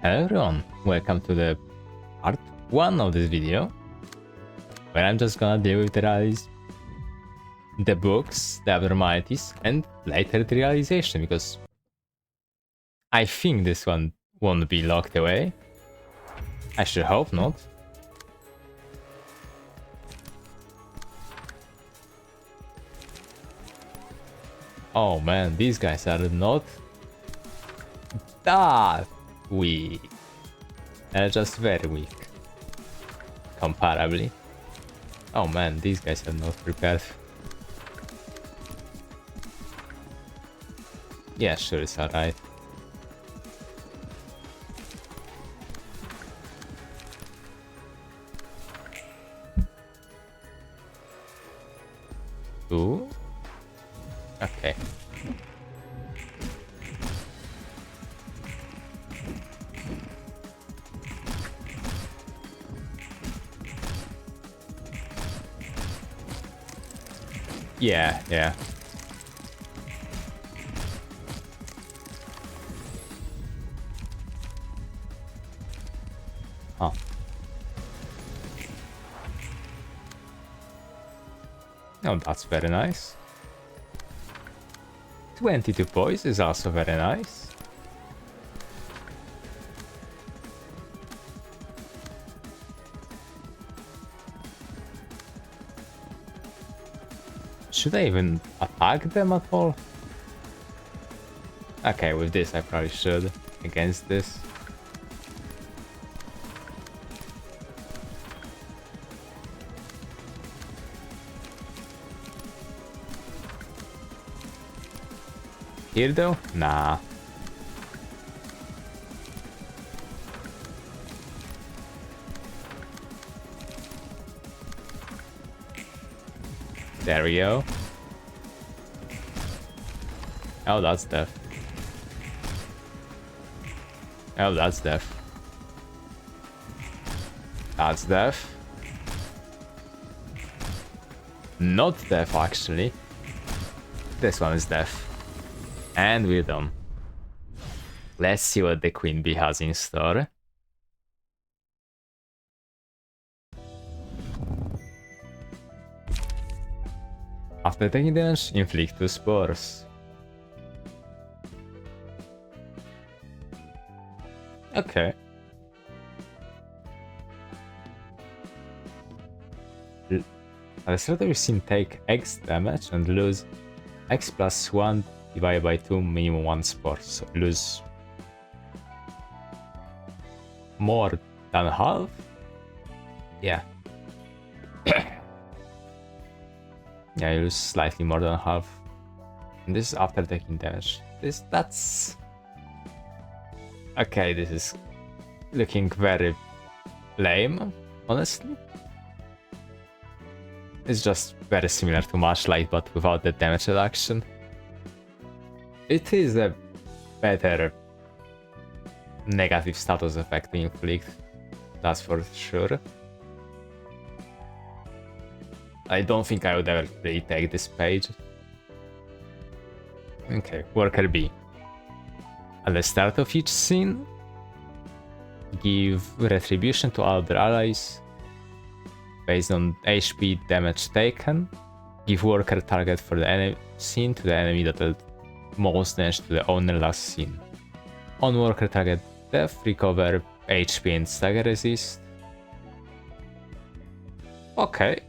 Hello everyone, welcome to the part 1 of this video, where I'm just gonna deal with the books, the abnormalities, and later the realization, because I think this one won't be locked away. I should hope not. Oh man, these guys are not that weak. They're just very weak. Comparably. Oh man, these guys are not prepared. Yeah, sure, it's alright. Ooh. Okay. Yeah. Huh. Oh, that's very nice. 22 points is also very nice. Should I even attack them at all? Okay, with this I probably should. Against this. Here though? Nah. There we go. Oh, that's death. Oh, that's death. That's death. Not death, actually. This one is death. And we're done. Let's see what the Queen Bee has in store. After taking damage, inflict 2 spores. Okay. At the start of your scene, take X damage and lose X plus 1 divided by 2, minimum 1 spore. So lose more than half? Yeah. Yeah, you lose slightly more than half. And this is after taking damage. That's... Okay, this is looking very lame, honestly. It's just very similar to Matchlight, but without the damage reduction. It is a better negative status effect to inflict, that's for sure. I don't think I would ever really take this page. Okay, Worker B. At the start of each scene, give retribution to other allies based on HP damage taken. Give Worker target for the scene to the enemy that dealt most damage to the owner last scene. On Worker target death, recover HP and stagger resist. Okay.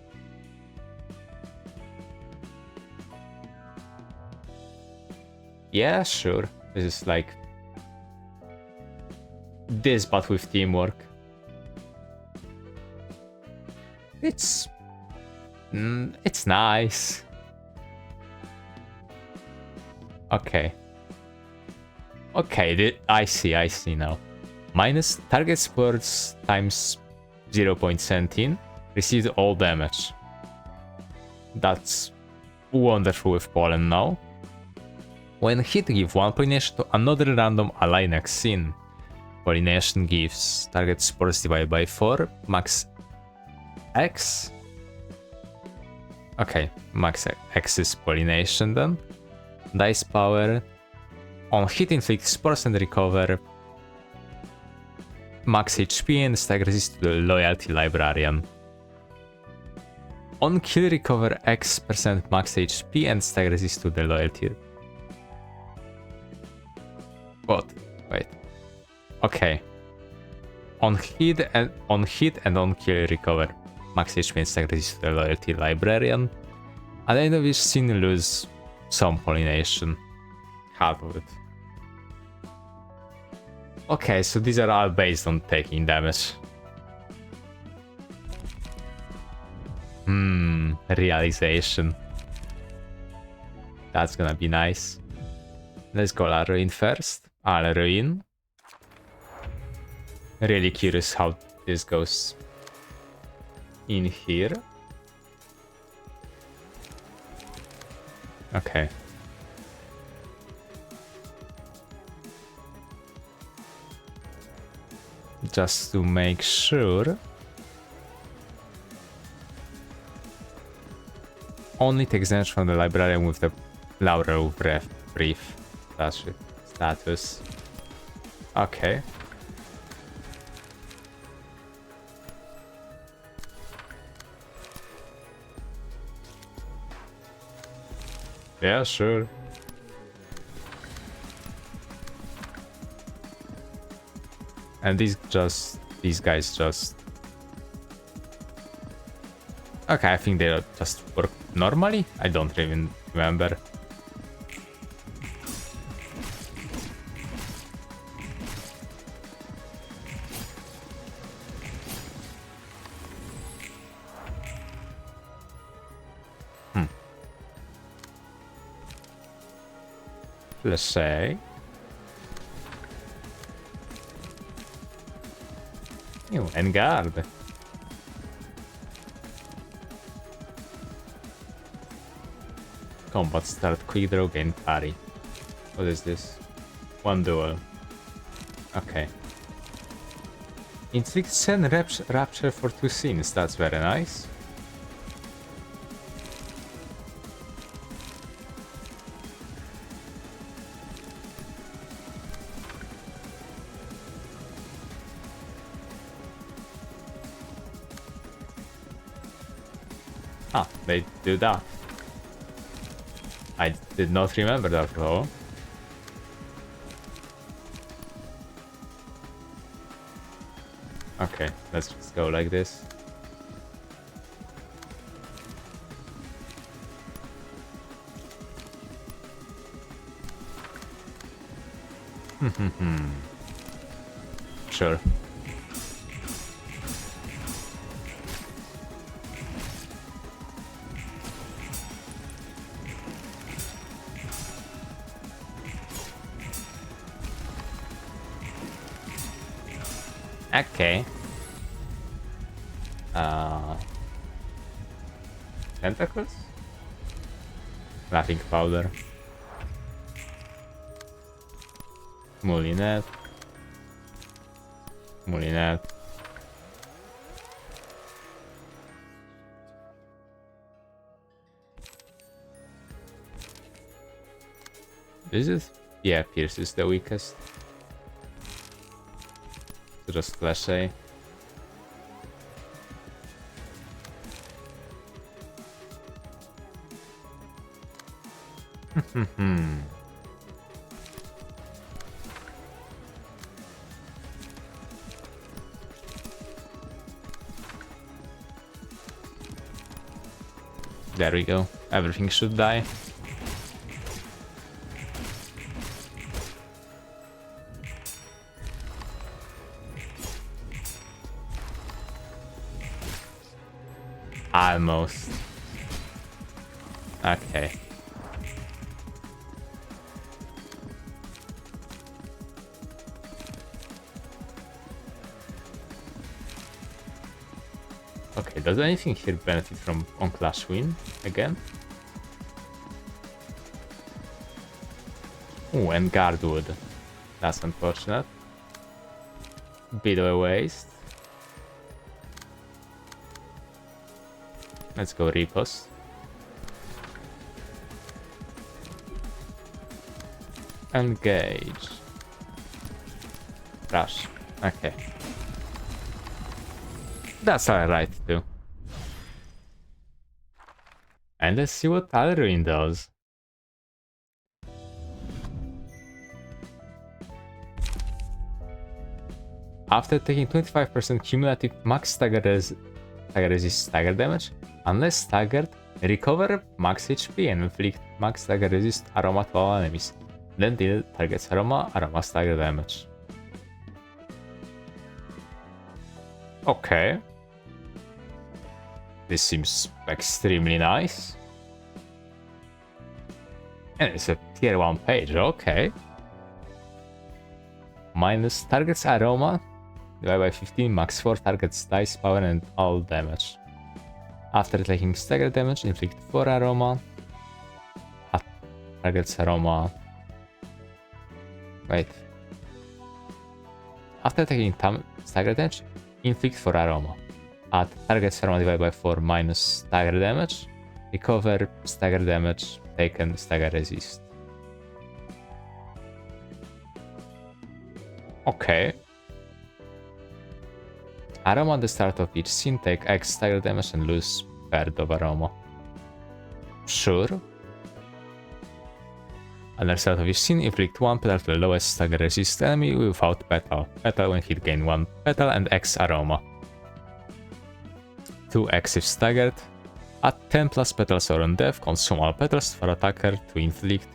Yeah, sure. This is like this, but with teamwork. It's nice. Okay. Okay, I see now. Minus target sports times 0.17. Received all damage. That's wonderful with Pollen now. When hit, give 1 pollination to another random ally next scene. Pollination gives target spores divided by 4, max X. Okay, max X is pollination then. Dice power. On hit, inflict spores and recover max HP and stack resist to the loyalty librarian. On kill recover X% max HP and stack resist to the loyalty. What? Wait. Okay. On hit and on kill recover max HP and stack resist to the loyalty librarian. At the end of each scene lose some pollination. Half of it. Okay, so these are all based on taking damage. Realization. That's gonna be nice. Let's go La Ruin first. La Ruin. Really curious how this goes in here. Okay. Just to make sure. Only takes damage from the librarian with the Laurel Brief. That's it. Status. Okay. Yeah, sure. And these guys just... Okay, I think they just work normally? I don't even remember. Let's say... and guard. Combat start, quick draw, gain parry. What is this? One duel. Okay. Inflict 10 Rupture for 2 scenes, that's very nice. Ah, they do that. I did not remember that though. Okay, let's just go like this. Sure. Okay. Tentacles? Laughing powder. Moulinet. Moulinet. Is it? Yeah, Pierce is the weakest. So just flash A. There we go. Everything should die. Almost. Okay. Okay, does anything here benefit from on Clash win again? Oh, and Guardwood. That's unfortunate. Bit of a waste. Let's go Riposte. Engage. Rush. Okay. That's alright too. And let's see what Ruin does. After taking 25% cumulative max stagger resist stagger damage, unless staggered, recover max HP and inflict max stagger resist aroma to all enemies. Then deal target's aroma stagger damage. Okay. This seems extremely nice. And it's a tier 1 page, okay. Minus target's aroma, divided by 15, max 4 target's dice power and all damage. After taking stagger damage, inflict 4 aroma. At target's aroma. Wait. After taking stagger damage, inflict 4 aroma. At target's aroma divided by 4 minus stagger damage. Recover stagger damage taken stagger resist. Okay. Aroma at the start of each scene take X stagger damage and lose third of aroma. Sure. At the start of each scene, inflict 1 petal to the lowest stagger resist enemy without petal. Petal when hit gain 1 petal and X aroma. 2x if staggered. At 10 plus petals or on death, consume all petals for attacker to inflict.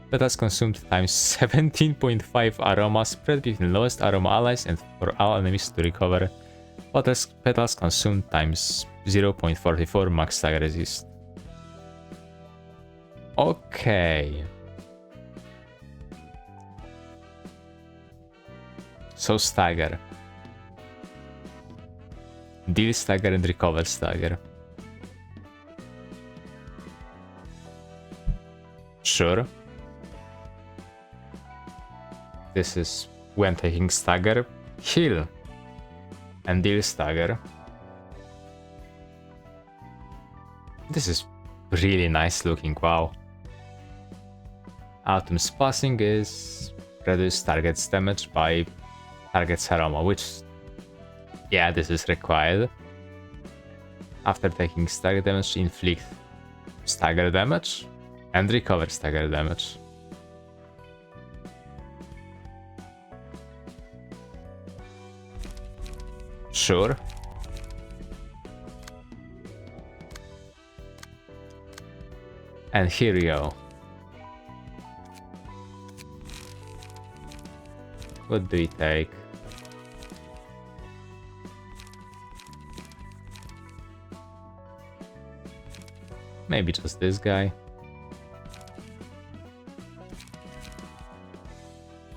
Petals consumed times 17.5 aroma spread between lowest aroma allies and for all enemies to recover. Petals consumed times 0.44 max stagger resist. Okay. So stagger. Deal stagger and recover stagger. Sure. This is when taking stagger, heal and deal stagger. This is really nice looking, wow. Autumn's passing is reduce target's damage by target's aroma, which, yeah, this is required. After taking stagger damage, inflict stagger damage and recover stagger damage. Sure. And here we go. What do we take? Maybe just this guy.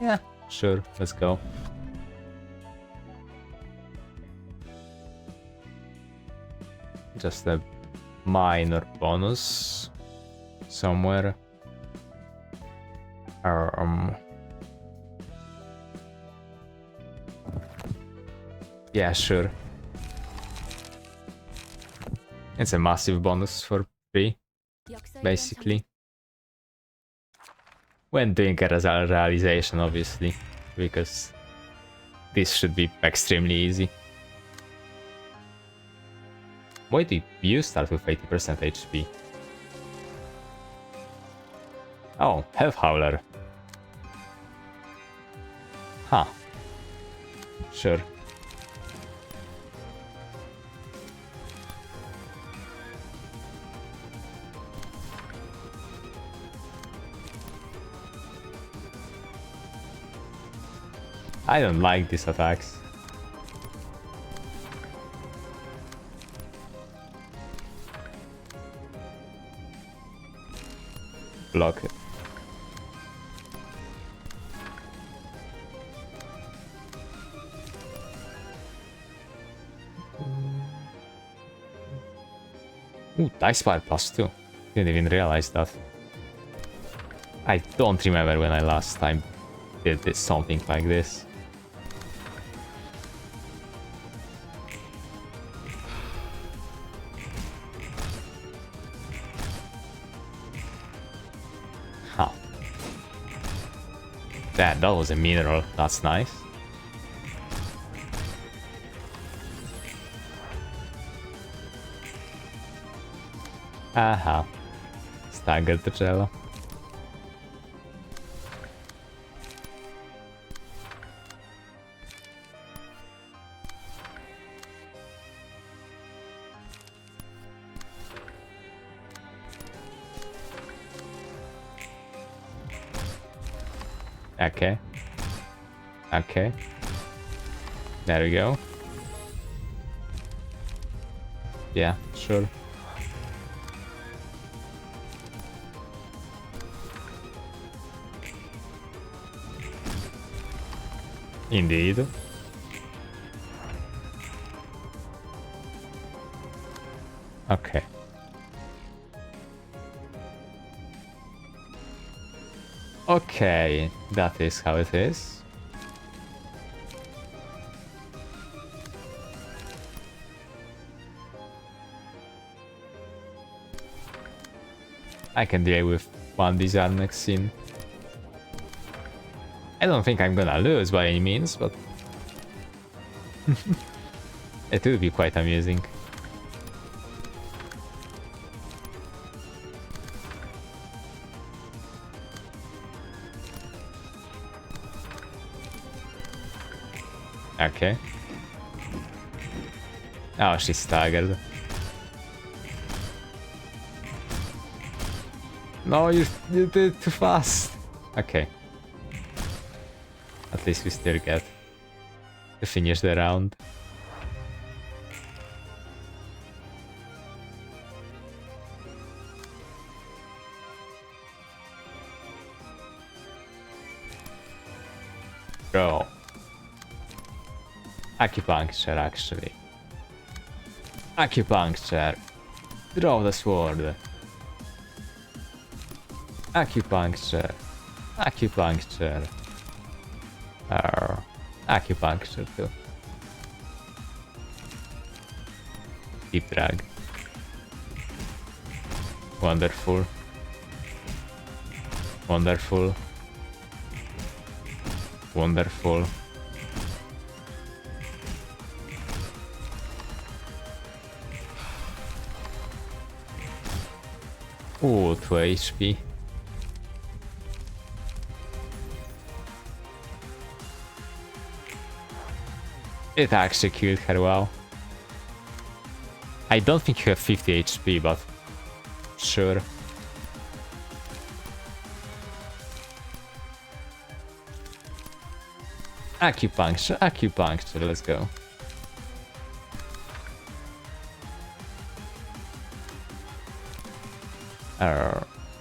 Yeah, sure, let's go. Just a minor bonus somewhere. Yeah, sure. It's a massive bonus for free, basically. When doing a realization, obviously, because this should be extremely easy. Why did you start with 80% HP? Oh, Health Howler. Huh. Sure. I don't like these attacks. Block it. Ooh, dice power +2. Didn't even realize that. I don't remember when I last time did this, something like this. Huh. That was a mineral, that's nice. Aha. Staggered the jello. Okay. Okay. There we go. Yeah, sure. Indeed. Okay. Okay, that is how it is. I can deal with one disarm next scene. I don't think I'm gonna lose by any means, but it will be quite amusing. Okay. Oh, she's staggered. No, you did it too fast. Okay. At least we still get to finish the round. Go. Acupuncture, actually. Acupuncture. Draw the sword. Acupuncture. Acupuncture. Acupuncture too. Deep drag. Wonderful. Wonderful. Wonderful. Ooh, 2 HP. It actually killed her well. I don't think you have 50 HP, but sure. Acupuncture, acupuncture, let's go.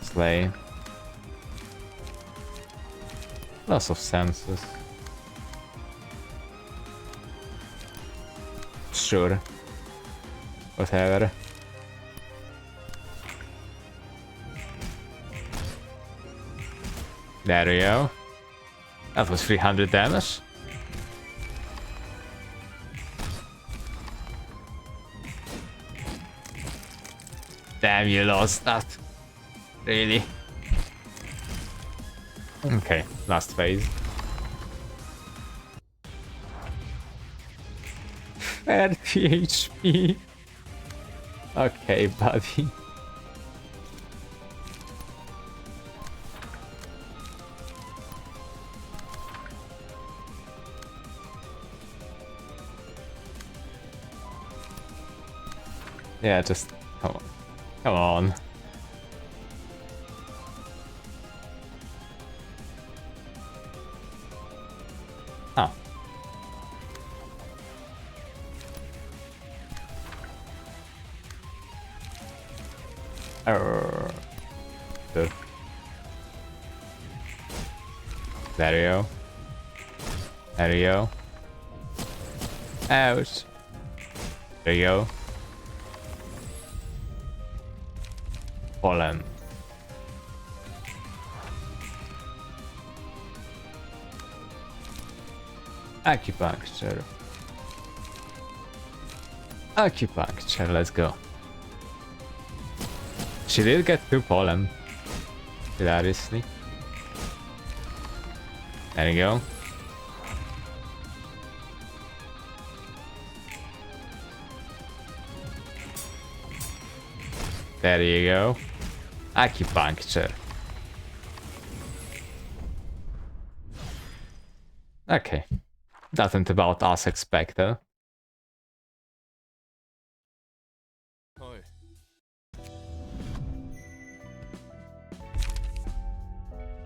Slay. Loss of senses. Sure. Whatever. There we go. That was 300 damage. Damn, you lost that. Really? Okay, last phase. 30 HP. Okay, buddy. Yeah, just come on. Come on. Huh. Good. There you go. There you go. Ouch. There you go. Pollen. Acupuncture. Acupuncture, let's go. She did get 2 pollen. Hilariously. There you go. There you go. Acupuncture. Okay. That went about as expected.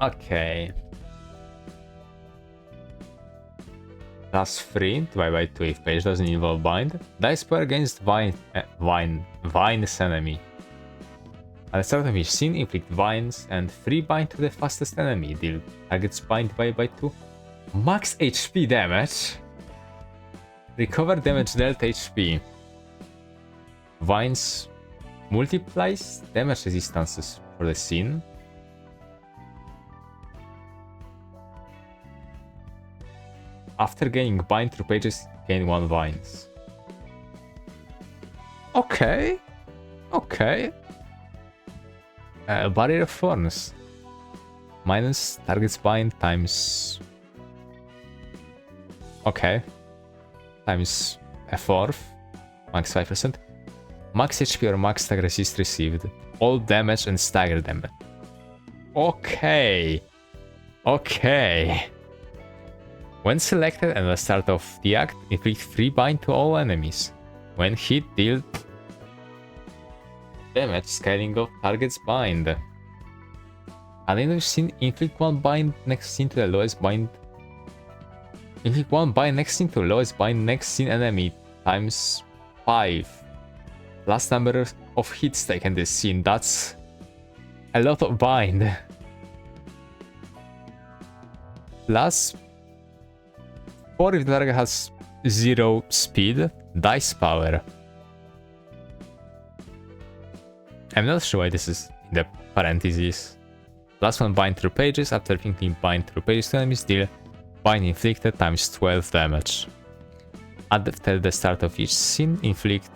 Okay. Plus 3, divided by 2 if page doesn't involve bind. Dice power against Vine's enemy. At the start of each scene, inflict vines and 3 bind to the fastest enemy. Deal targets bind divided by 2. Max HP damage. Recover damage dealt HP. Vines multiplies damage resistances for the scene. After gaining bind through pages, gain 1 vines. Okay. Okay. Barrier of Thorns. Minus target's bind times... Okay. Times a fourth. Max 5%. Max HP or max stagger resist received. All damage and stagger damage. Okay. Okay. When selected at the start of the act, inflict 3 bind to all enemies. When hit, deal damage scaling of target's bind. At the end of scene, inflict 1 bind next scene to the lowest bind. Inflict 1 bind next scene to the lowest bind next scene enemy times 5. Last number of hits taken this scene. That's a lot of bind. Plus 4 if the target has 0 speed, dice power. I'm not sure why this is in the parentheses. Plus 1 bind through pages. After inflicting bind through pages to enemies, deal bind inflicted times 12 damage. After the start of each scene, inflict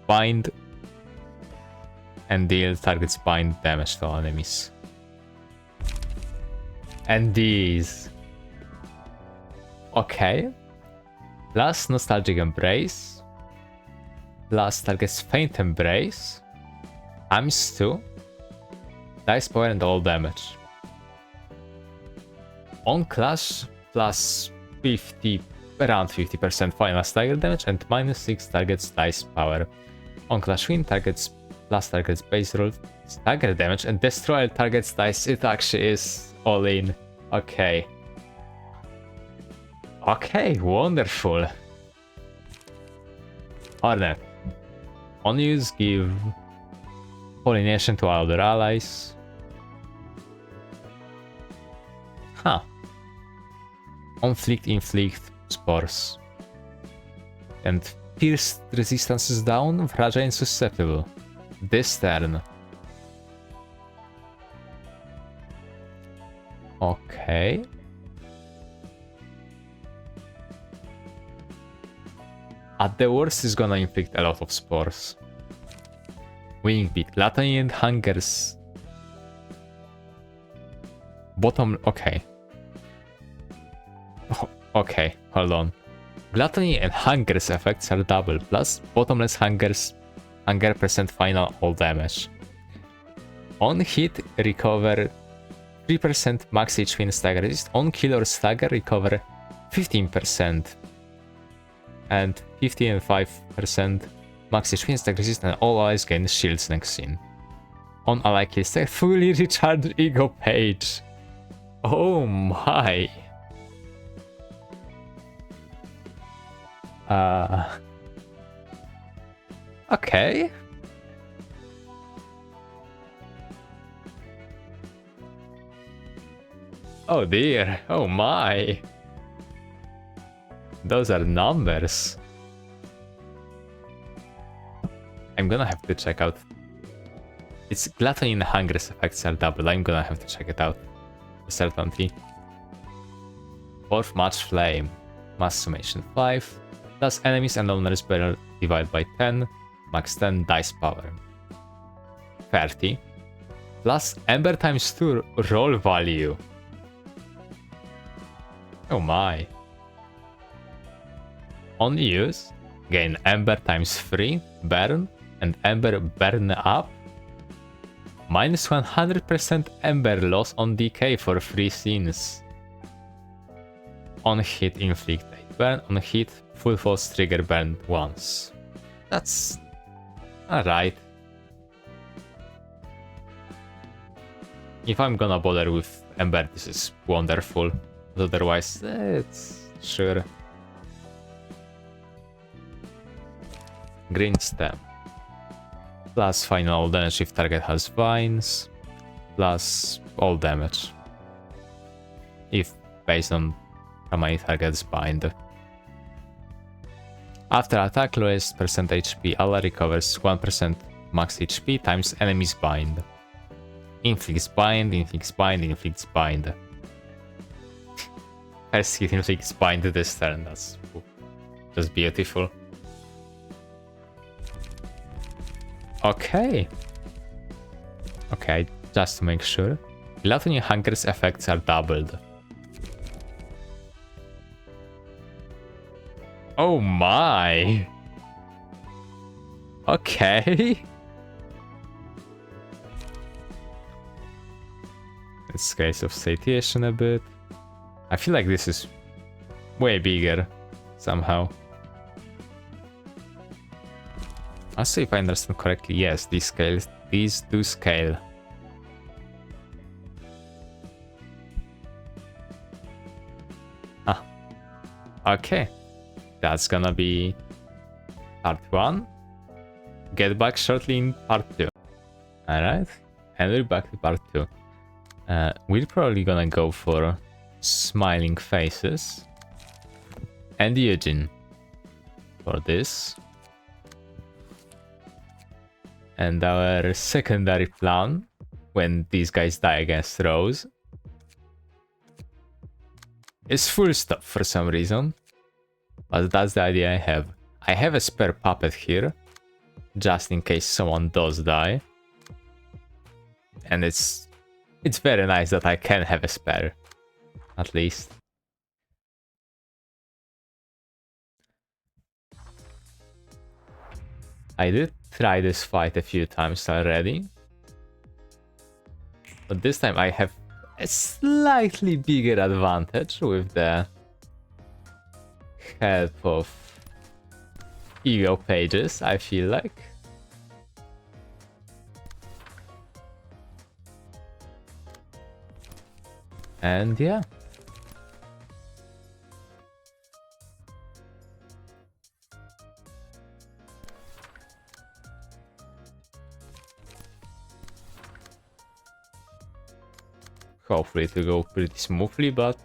bind and deal target's bind damage to all enemies. And these. Okay. Plus Nostalgic Embrace. Plus target's Faint Embrace. Times 2. Dice power and all damage. On Clash, plus 50, around 50% final stagger damage and minus 6 target's dice power. On Clash Win, targets plus target's base roll stagger damage and destroy target's dice. It actually is all in. Okay. Okay, wonderful. Hornet. On use, give pollination to other allies. Huh. Inflict spores. And pierced resistances down, fragile and susceptible. This turn. Okay. At the worst, is gonna inflict a lot of spores. Wing Beat, Gluttony and Hunger's bottom. Okay. Oh, okay, hold on. Gluttony and Hunger's effects are double, plus Bottomless Hunger percent final all damage. On hit, recover 3% max HP and stagger resist. On kill or stagger, recover 15%. And 50 and 5% max HP and stagger resist, and all allies gain shields next scene. On ally kill stagger, fully recharged ego page. Oh my. Okay. Oh dear, oh my. Those are numbers. I'm gonna have to check out. It's Gluttony and Hunger's effects are double. I'm gonna have to check it out. Certainty. Fourth Match Flame. Mass Summation 5. Plus enemies and owners better divide by 10. Max 10 dice power. 30. Plus Ember times 2 roll value. Oh my. On use, gain Ember times 3, Burn, and Ember burn up. Minus 100% Ember loss on decay for 3 scenes. On hit, inflict 8 burn. On hit, full force trigger burn once. That's alright. If I'm gonna bother with Ember, this is wonderful. Otherwise, it's sure. Green stem. Plus final damage if target has vines. Plus all damage. If based on how many targets bind. After attack, lowest percent HP ally recovers 1% max HP times enemy's bind. Inflicts bind, inflicts bind, inflicts bind. First hit inflicts bind this turn, that's just beautiful. Okay. Okay, just to make sure. Gluttony Hunger's effects are doubled. Oh my! Okay. It's case of satiation a bit. I feel like this is way bigger somehow. Also, if I understand correctly, yes, these do scale. Ah, okay. That's gonna be part 1. Get back shortly in part 2. Alright, and we're back to part 2. We're probably gonna go for smiling faces and Eugene for this. And our secondary plan, when these guys die against Rose, is full stop for some reason. But that's the idea I have. I have a spare puppet here, just in case someone does die. And it's very nice that I can have a spare, at least. I did try this fight a few times already. But this time I have a slightly bigger advantage with the help of ego pages, I feel like. And yeah. Hopefully it will go pretty smoothly, but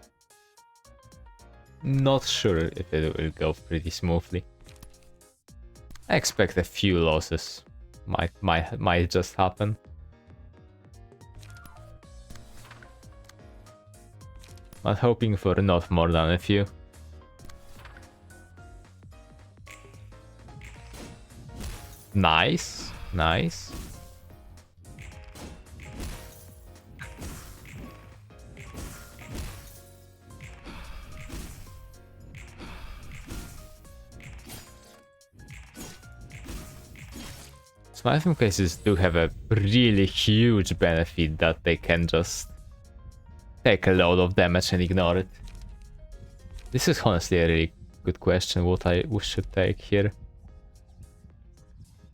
not sure if it will go pretty smoothly. I expect a few losses. Might just happen. But hoping for not more than a few. Nice, nice. Smithing cases do have a really huge benefit that they can just take a load of damage and ignore it. This is honestly a really good question, what we should take here.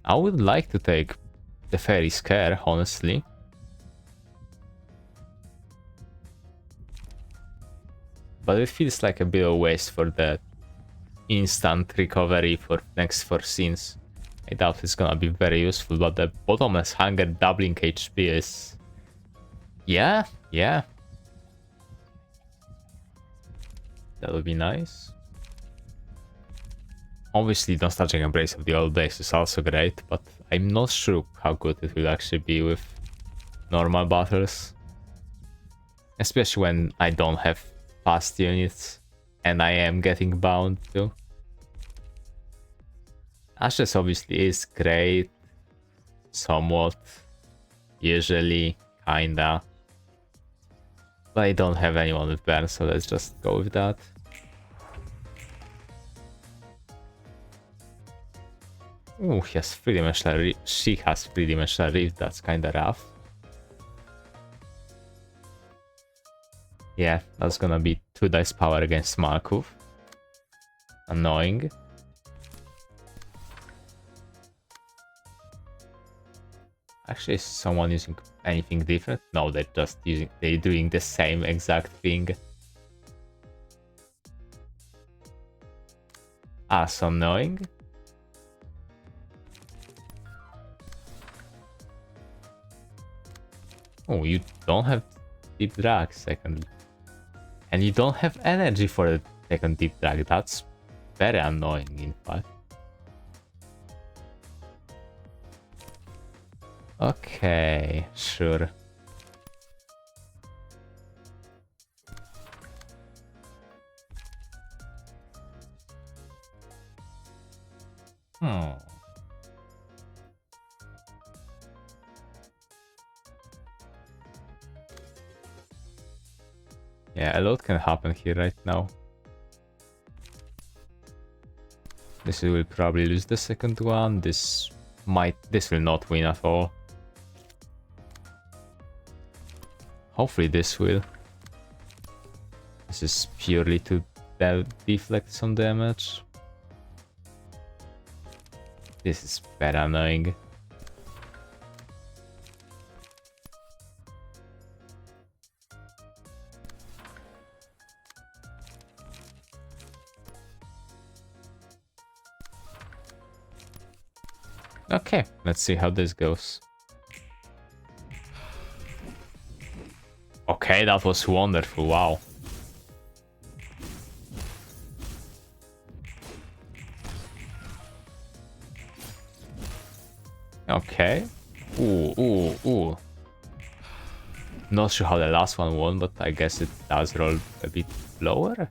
I would like to take the Fairy Scare, honestly. But it feels like a bit of waste for the instant recovery for next 4 scenes. I doubt it's gonna be very useful, but the Bottomless Hunger doubling HP is... Yeah. That would be nice. Obviously, Nostalgic Embrace of the Old Days is also great, but I'm not sure how good it will actually be with normal battles. Especially when I don't have fast units and I am getting bound too. Ashes obviously is great, somewhat, usually, kinda. But I don't have anyone with burn, so let's just go with that. Ooh, he has three-dimensional she has three-dimensional rift, that's kinda rough. Yeah, that's gonna be 2 dice power against Markov. Annoying. Actually, is someone using anything different? No, they're doing the same exact thing. Ah, so annoying. Oh, you don't have deep drag second. And you don't have energy for the second deep drag. That's very annoying, in fact. Okay, sure. Hmm. Yeah, a lot can happen here right now. This will probably lose the second one. This will not win at all. Hopefully this will. This is purely to deflect some damage. This is very annoying. Okay, let's see how this goes. Okay, that was wonderful, wow. Okay. Ooh. Not sure how the last one won, but I guess it does roll a bit lower.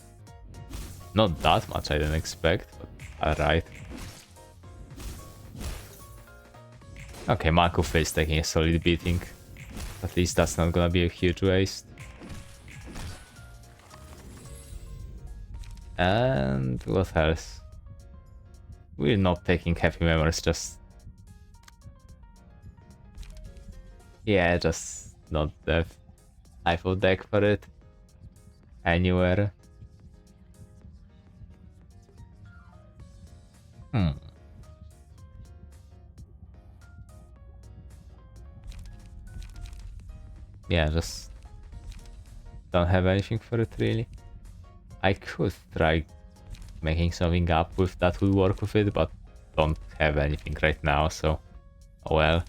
Not that much, I didn't expect, but alright. Okay, Markov is taking a solid beating. At least that's not gonna be a huge waste. And what else? We're not taking heavy memories, just... Yeah, just not the type of deck for it. Anywhere. Yeah, just don't have anything for it really. I could try making something up with that will work with it, but don't have anything right now, so oh well.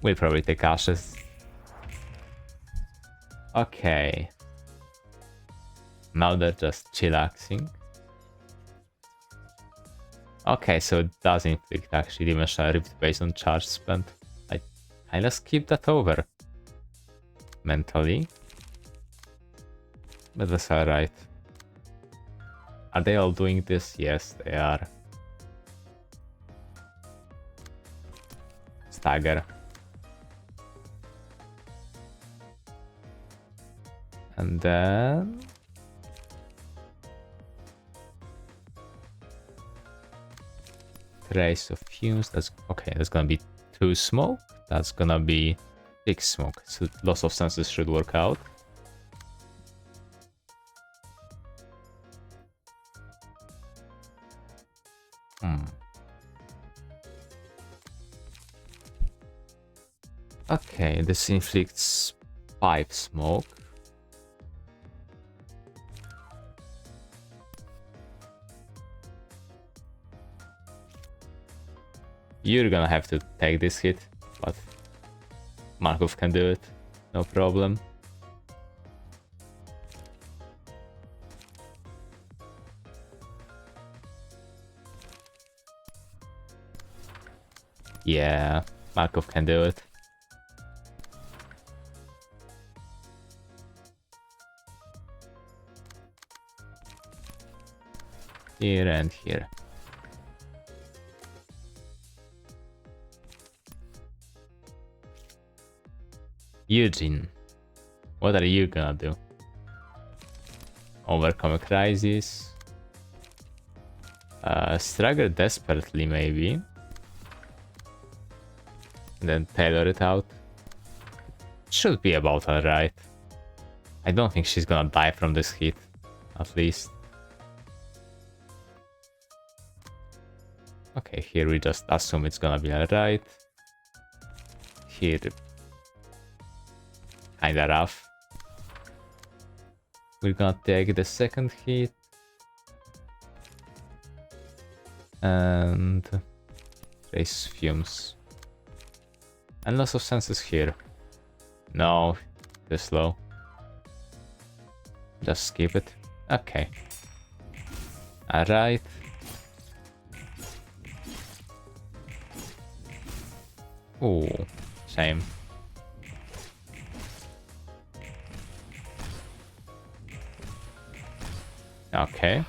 We'll probably take ashes. Okay. Now they're just chillaxing. Okay, so it does inflict actually dimensional rift based on charge spent. I kinda skipped that over mentally. But that's alright. Are they all doing this? Yes, they are. Stagger. And then... Trace of fumes. That's okay. That's gonna be 2 smoke. That's gonna be 6 smoke. So loss of senses should work out. Okay, this inflicts 5 smoke. You're gonna have to take this hit, but Markov can do it, no problem. Yeah, Markov can do it. Here and here. Eugene, what are you gonna do? Overcome a crisis. Stagger desperately, maybe. And then tailor it out. Should be about alright. I don't think she's gonna die from this hit, at least. Okay, here we just assume it's gonna be alright. Here, kinda rough. We're gonna take the second hit. And trace fumes. And loss of senses here. No, too slow. Just skip it. Okay. Alright. Ooh, shame. Okay.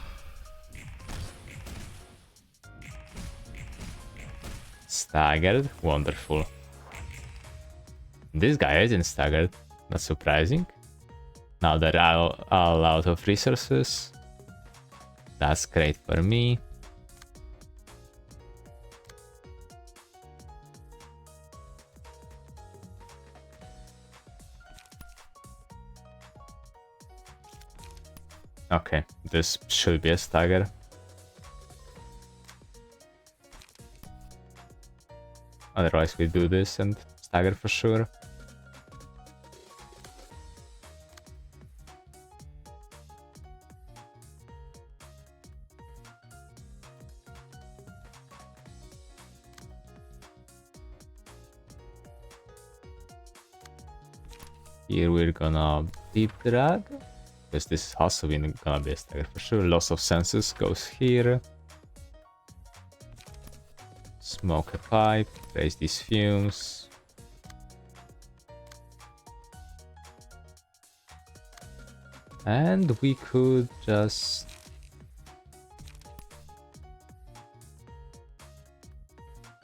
Staggered, wonderful. This guy isn't staggered, not surprising. Now they're all out of resources. That's great for me. Okay, this should be a stagger. Otherwise we do this and stagger for sure. Here we're gonna deep drag, because this is also gonna be a stagger for sure. Loss of senses goes here. Smoke a pipe, raise these fumes. And we could just...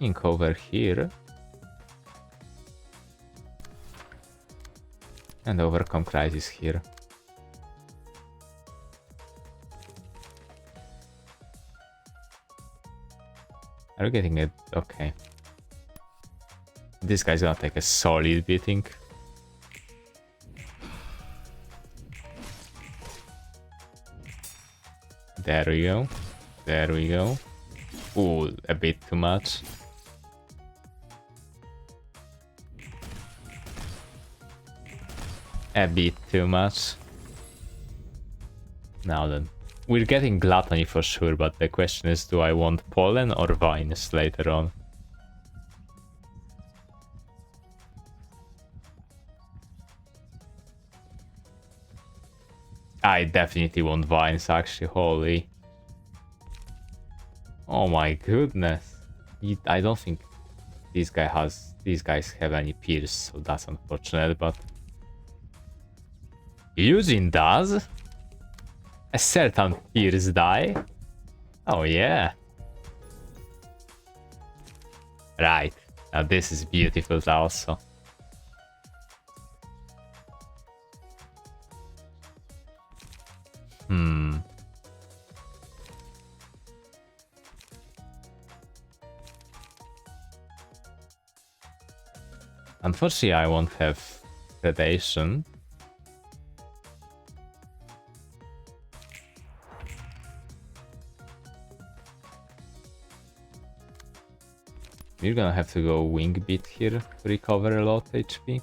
ink over here. And overcome crisis here. Are you getting it? Okay. This guy's gonna take a solid beating. There we go. There we go. Ooh, a bit too much. A bit too much. Now then. We're getting gluttony for sure, but the question is, do I want pollen or vines later on? I definitely want vines, actually, holy. Oh my goodness. I don't think these guys have any peers, so that's unfortunate, but... Eugene does? A certain peers die? Oh yeah. Right. Now this is beautiful also. Unfortunately, I won't have predation. We're gonna have to go wing beat here to recover a lot HP.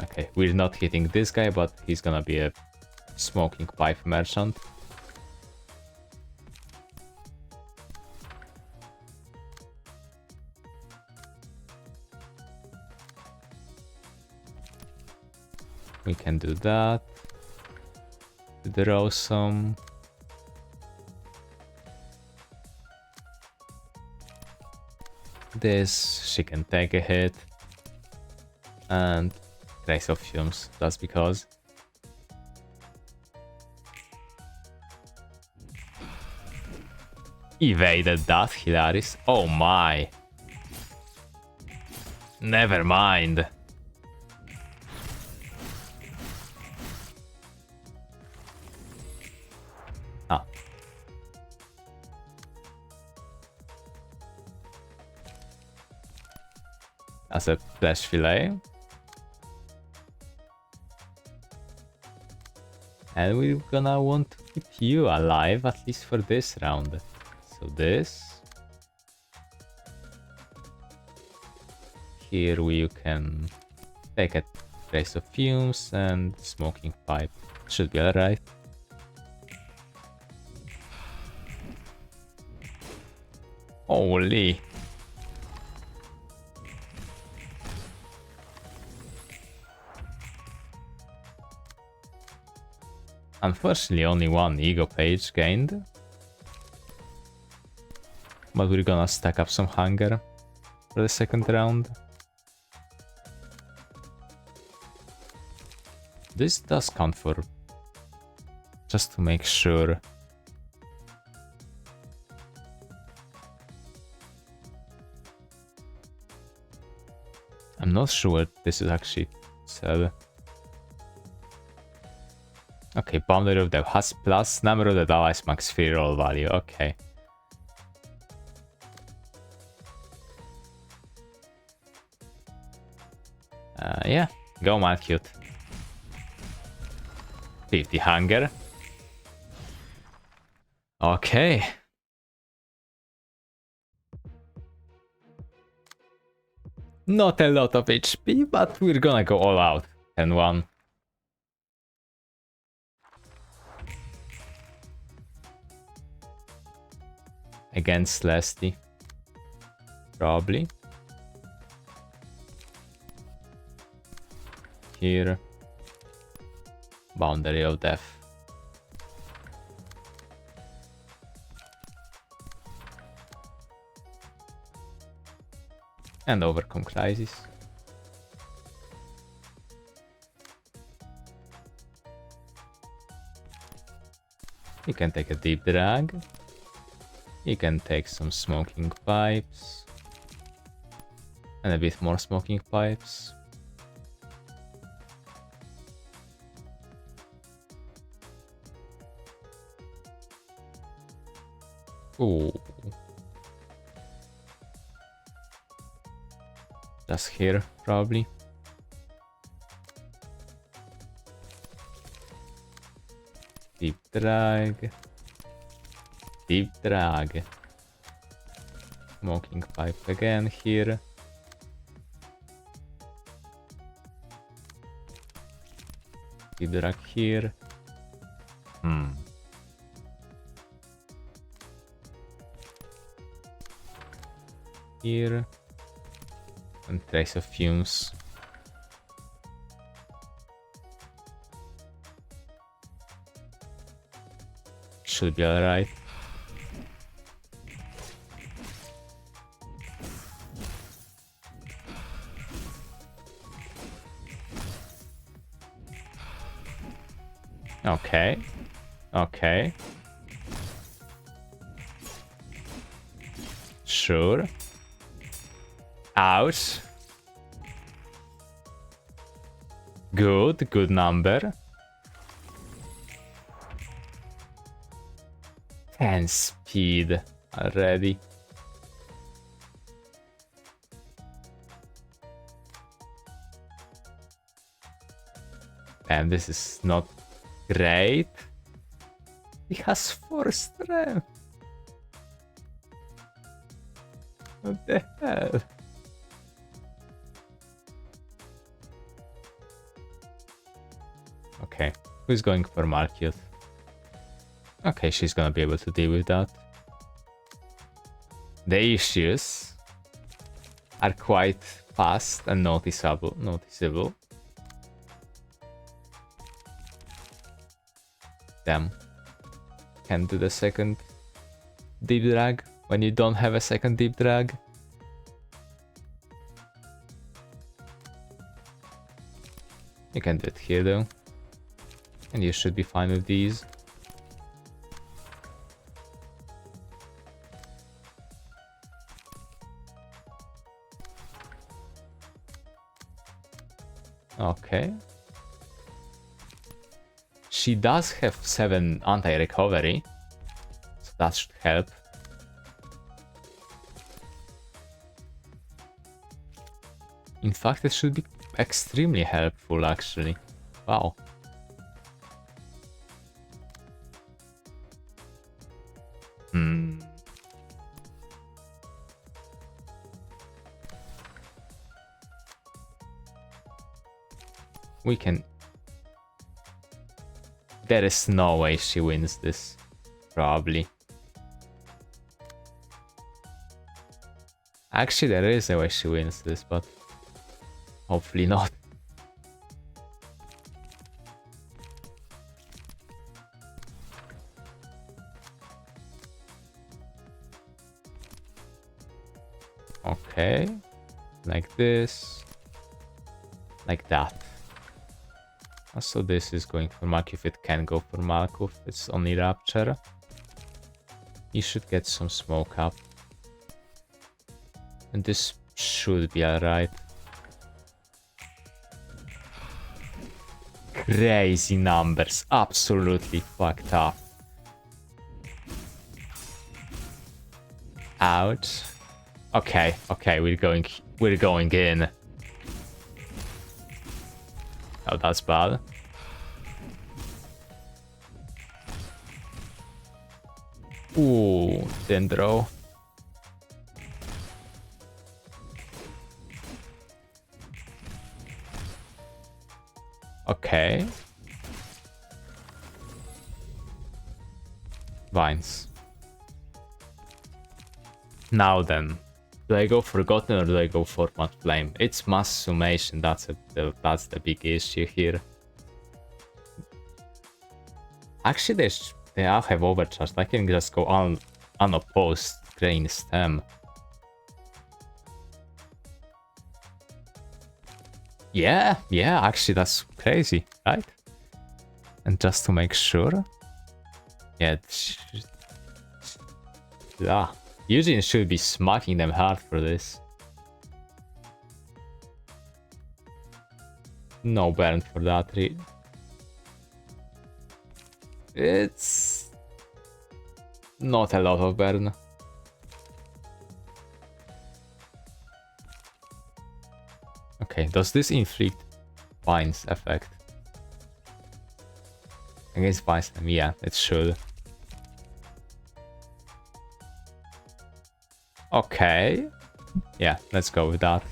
Okay, we're not hitting this guy, but he's gonna be a smoking pipe merchant. We can do that. Draw some. This, she can take a hit. And trace of fumes, that's because. Evaded that, Hilaris. Oh my. Never mind. Ah. As a flesh fillet. And we're gonna want to keep you alive, at least for this round. So this. Here you can take a trace of fumes and smoking pipe. Should be alright. Holy. Unfortunately, only one ego page gained. But we're gonna stack up some hunger for the second round. This does count for... just to make sure. I'm not sure what this is actually said. Okay, boundary of the has plus number of the allies max free roll value. Okay. Yeah, go man cute. 50 hunger. Okay. Not a lot of HP, but we're gonna go all out. 10-1. Against Leslie. Probably. Here. Boundary of Death. And overcome crisis. You can take a deep drag. You can take some smoking pipes. And a bit more smoking pipes. Ooh. Just here, probably. Deep drag. Deep drag. Smoking pipe again here. Deep drag here. Here. And trace of fumes. Should be alright. Okay. Okay. Sure. Ouch. Good number. 10 speed already. And this is not great. He has 4 strength. What the hell? Okay, who's going for Market? Okay, she's gonna be able to deal with that. The issues are quite fast and noticeable. Damn. Can't do the second deep drag when you don't have a second deep drag. You can do it here though. And you should be fine with these. Okay. She does have 7 anti-recovery, so that should help. In fact, it should be extremely helpful, actually. Wow. We can... There is no way she wins this. Probably. Actually, there is a way she wins this, but... hopefully not. Okay. Like this. Like that. So this is going for Mark if it can go for Malkuth. It's only Rupture. You should get some smoke up. And this should be alright. Crazy numbers. Absolutely fucked up. Ouch. Okay, okay, we're going in. Oh, that's bad. Ooh, Dendro. Okay. Vines. Now then. Do I go Forgotten or do I go Format Flame? It's mass summation, that's the big issue here. Actually, they all have overcharged. I can just go unopposed Grain Stem. Yeah, actually that's crazy, right? And just to make sure... Yeah, Eugene should be smacking them hard for this. No burn for that. It's not a lot of burn. Okay, does this inflict Vines effect? Against Vines? Yeah, it should. Okay. Yeah, let's go with that.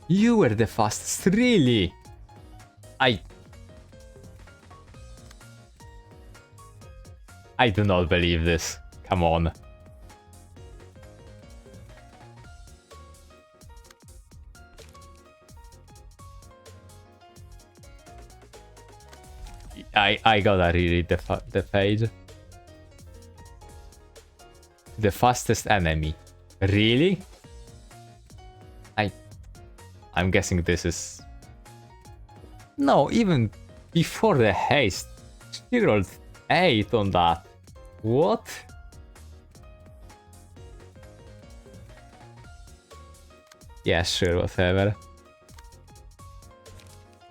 You were the fastest, really? I do not believe this. Come on. I gotta reread the page. The fastest enemy. Really? I'm guessing this is... No, even before the haste. She rolled 8 on that. What? Yeah, sure, whatever.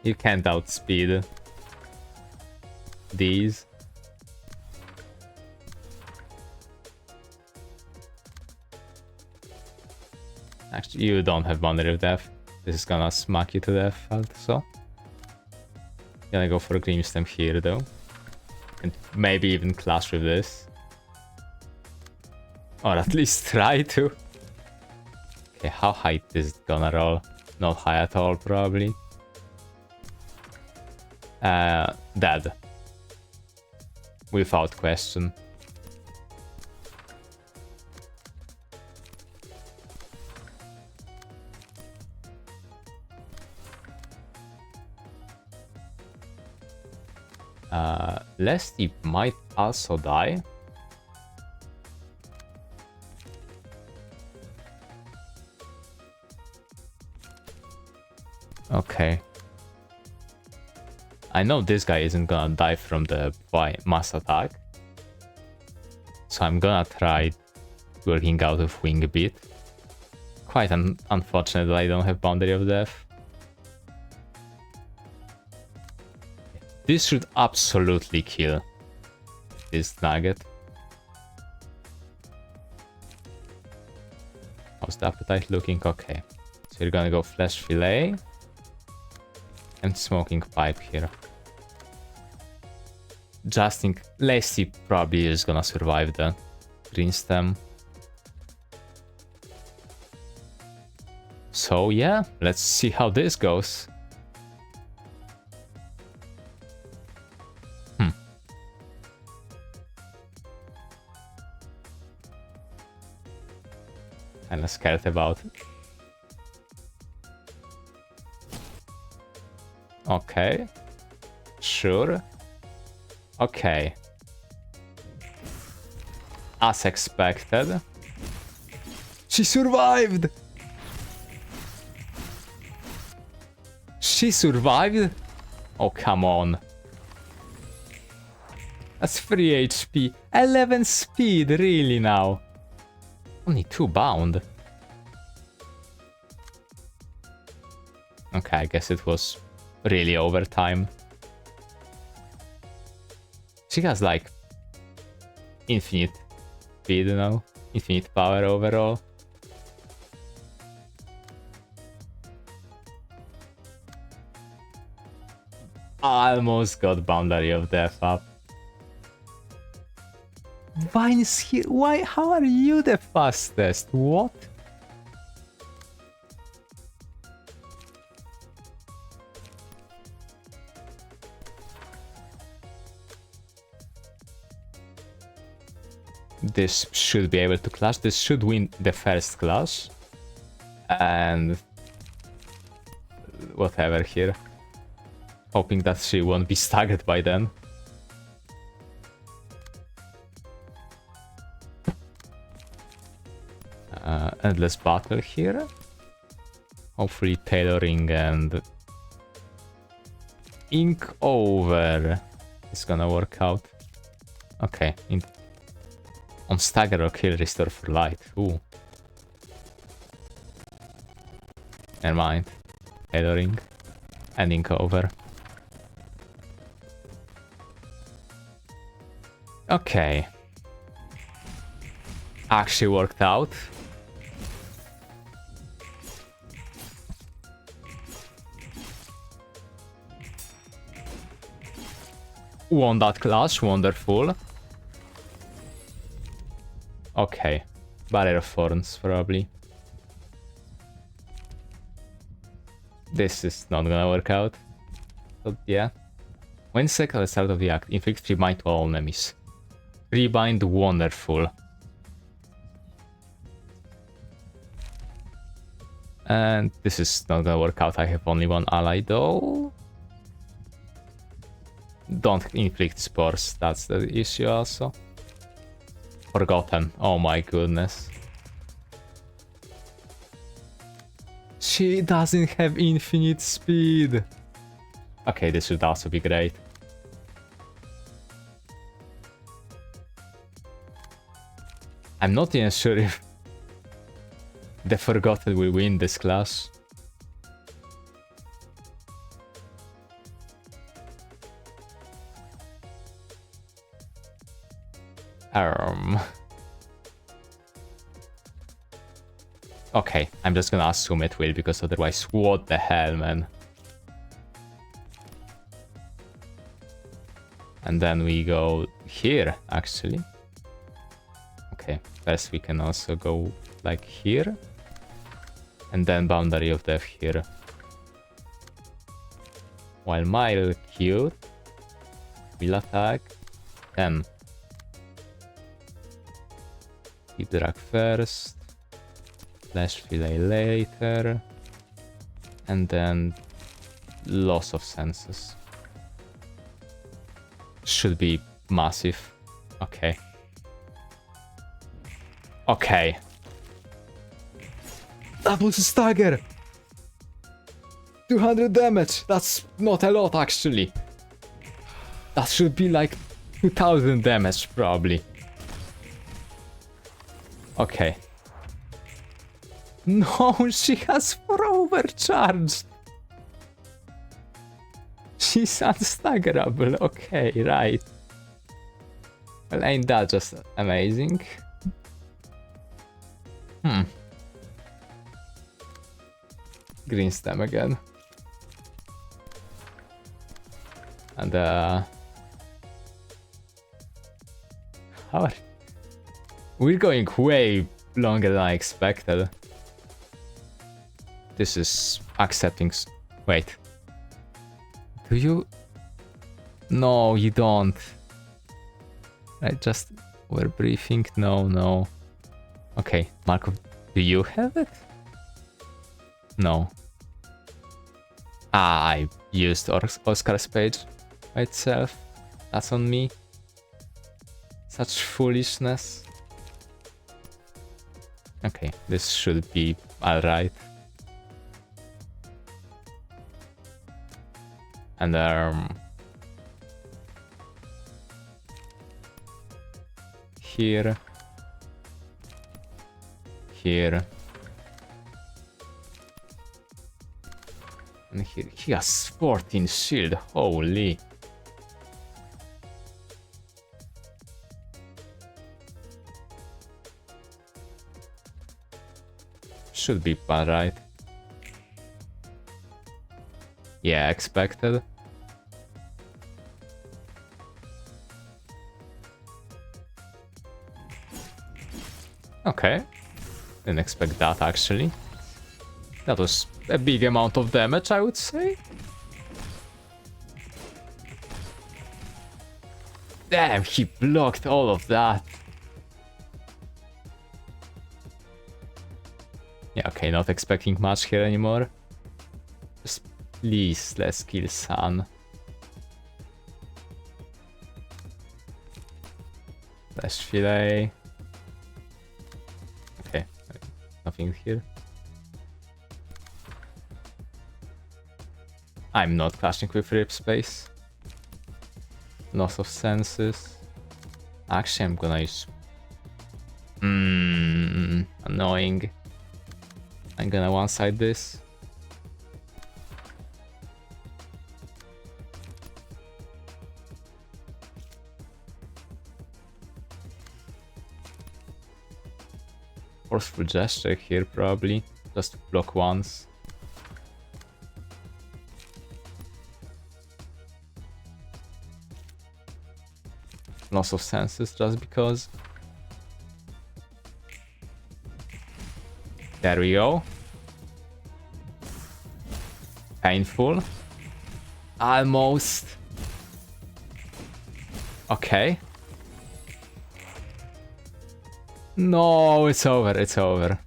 You can't outspeed these. Actually, you don't have Boundary of Death. This is gonna smack you to death also. Gonna go for a Green Stem here though. And maybe even clash with this. Or at least try to. Okay, how high is it gonna roll? Not high at all, probably. Dead. Without question. Leslie might also die. Okay. I know this guy isn't gonna die from the mass attack. So I'm gonna try working out of Wing Beat. quite unfortunate that I don't have Boundary of Death. This should absolutely kill this nugget. How's the appetite looking? Okay. So you're gonna go Flesh Fillet and Smoking Pipe here. Justin Lacey probably is gonna survive the green stem. So yeah, let's see how this goes. Kinda scared about it. Okay. Sure. Okay. As expected. She survived! She survived? Oh, come on. That's 3 HP. 11 speed, really now? Only 2 bound. Okay, I guess it was really overtime. She has like infinite speed, you know? Infinite power overall. Almost got Boundary of Death up. Vine is here. Why? How are you the fastest? What? This should be able to clash. This should win the first clash. And whatever here. Hoping that she won't be staggered by then. Endless battle here. Hopefully tailoring and ink over is gonna work out. Okay, on stagger or kill, restore for light. Ooh. Never mind. Tailoring and ink over. Okay. Actually worked out. Won that clash, wonderful. Okay. Barrier of Thorns, probably. This is not gonna work out. But yeah. When second at the start of the act, inflict 3 bind to all enemies. Rebind, wonderful. And this is not gonna work out. I have only 1 ally though. Don't inflict spores, that's the issue also. Forgotten, oh my goodness. She doesn't have infinite speed. Okay, this should also be great. I'm not even sure if the Forgotten will win this clash. Okay, I'm just gonna assume it will, because otherwise, what the hell, man? And then we go here, actually. Okay, first we can also go like here. And then Boundary of Death here. While Mile cute will attack. Then Keep Drag first. Flash Fillet later. And then Loss of Senses. Should be massive. Okay. Okay. That was a stagger! 200 damage! That's not a lot, actually. That should be like 2000 damage, probably. Okay. No, she has 4 overcharged. She's unstaggerable. Okay, right. Well, ain't that just amazing? Green stem again. And how are... We're going way longer than I expected. This is accepting... Wait. Do you... No, you don't. I just... We're briefing? No. Okay, Markov, do you have it? No. I used Oscar's page by itself. That's on me. Such foolishness. Okay, this should be alright. And here. And here, he has 14 shield, holy. Should be alright. Yeah, expected. Okay. Didn't expect that actually. That was a big amount of damage, I would say. Damn, he blocked all of that. Yeah, okay, not expecting much here anymore. Just please, let's kill Sun. Flash fillet. Okay, nothing here. I'm not clashing with Rip Space. Loss of senses. Actually, I'm gonna use... annoying. I'm gonna one-side this. Forceful gesture here, probably. Just block once. Loss of senses just because. There we go. Painful. Almost. Okay. No, it's over.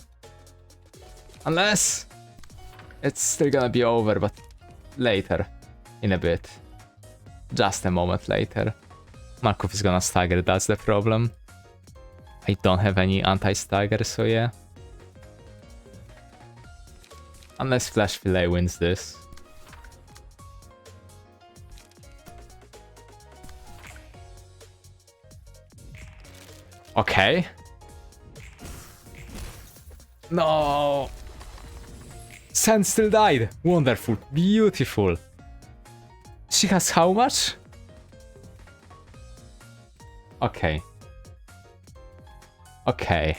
Unless it's still gonna be over, but later. In a bit. Just a moment later. Markov is gonna stagger, that's the problem. I don't have any anti-stagger, so yeah. Unless Flash Fillet wins this. Okay. No! Sand still died! Wonderful, beautiful. She has how much? Okay. Okay.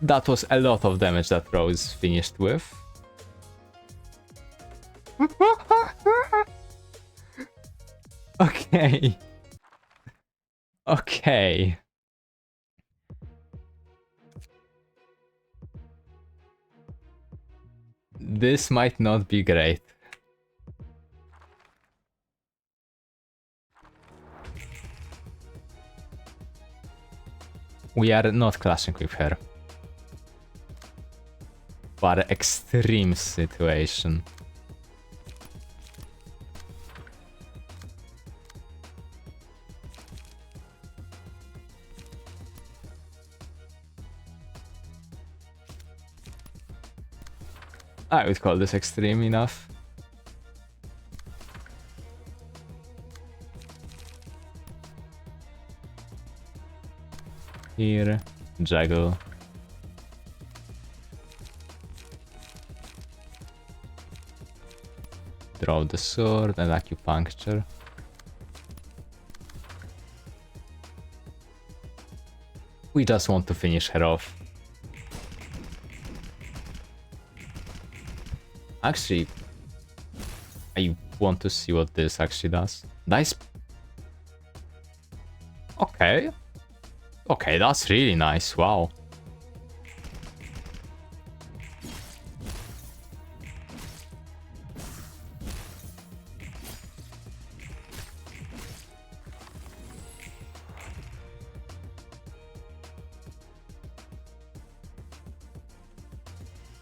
That was a lot of damage that Rose finished with. Okay. Okay. This might not be great. We are not clashing with her. But extreme situation. I would call this extreme enough. Here. juggle. Draw the sword and acupuncture. We just want to finish her off. Actually, I want to see what this actually does. Nice. Okay. Okay, that's really nice. Wow.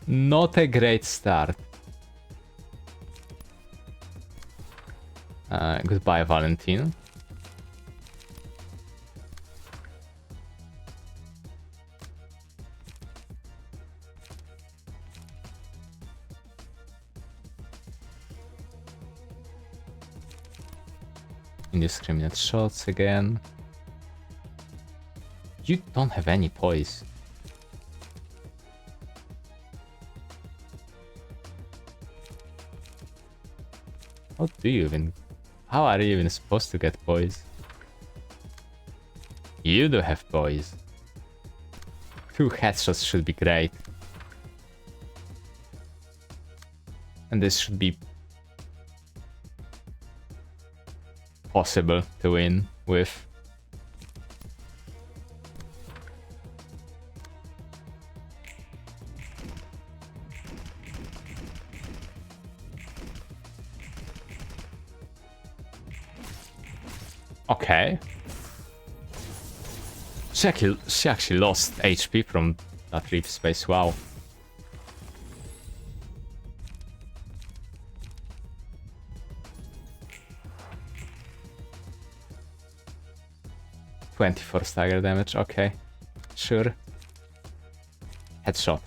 Not a great start. Goodbye, Valentine. Indiscriminate shots again. You don't have any poise. How do you even... How are you even supposed to get poise? You do have poise. 2 headshots should be great. And this should be possible to win with. Okay. She actually lost HP from that reef space, wow. $24 stagger damage, okay. Sure. Headshot.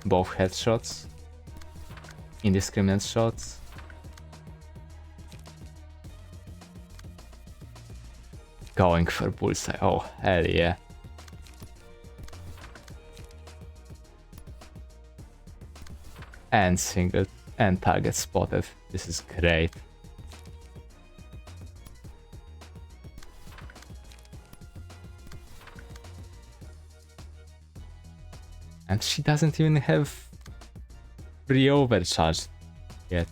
Both headshots. Indiscriminate shots. Going for bullseye. Oh, hell yeah. And single and target spotted. This is great. And she doesn't even have re-overcharged yet.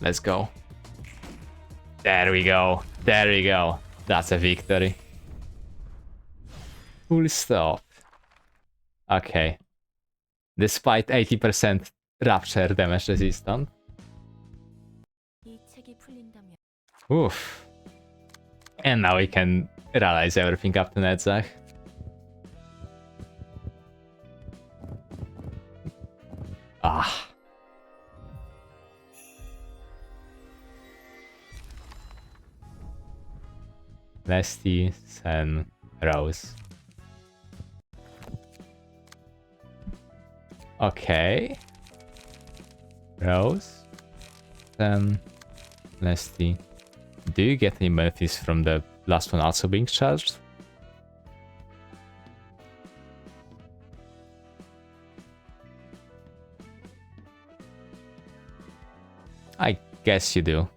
Let's go. There we go. There we go. That's a victory. Full stop. Okay. Despite 80% Rupture damage resistant. Oof. And now we can realize everything up to Nedzach. Ah. Lesty, Sen, Rose. Okay. Rose, Sen, Lesty. Do you get any benefits from the last one also being charged? I guess you do.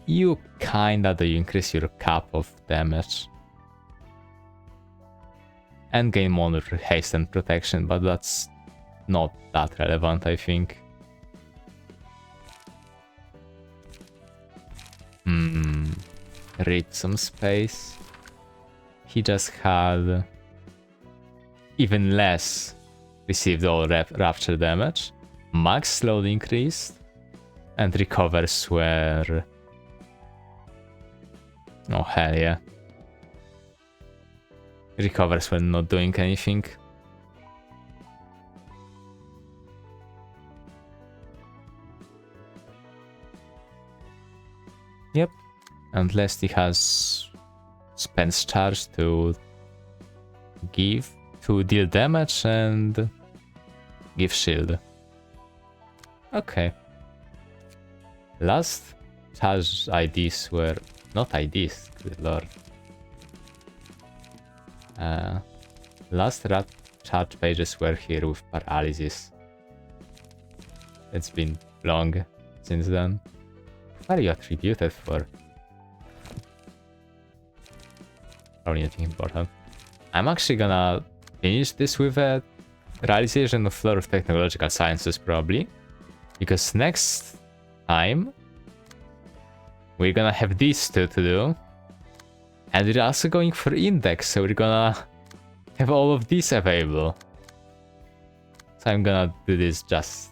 You kinda do increase your cap of damage. And gain more haste and protection, but that's not that relevant, I think. Read some space. He just had even less received all Rupture damage. Max load increased. And recovers were... Oh hell yeah. Recovers when not doing anything. Yep. Unless he has spends charge to give to deal damage and give shield. Okay. Last charge IDs were not IDs, good lord. Last charge pages were here with paralysis. It's been long since then. What are you attributed for? Probably nothing important. I'm actually gonna finish this with a realization of floor of technological sciences probably. Because next time we're gonna have these two to do. And we're also going for index, so we're gonna have all of these available. So I'm gonna do this just...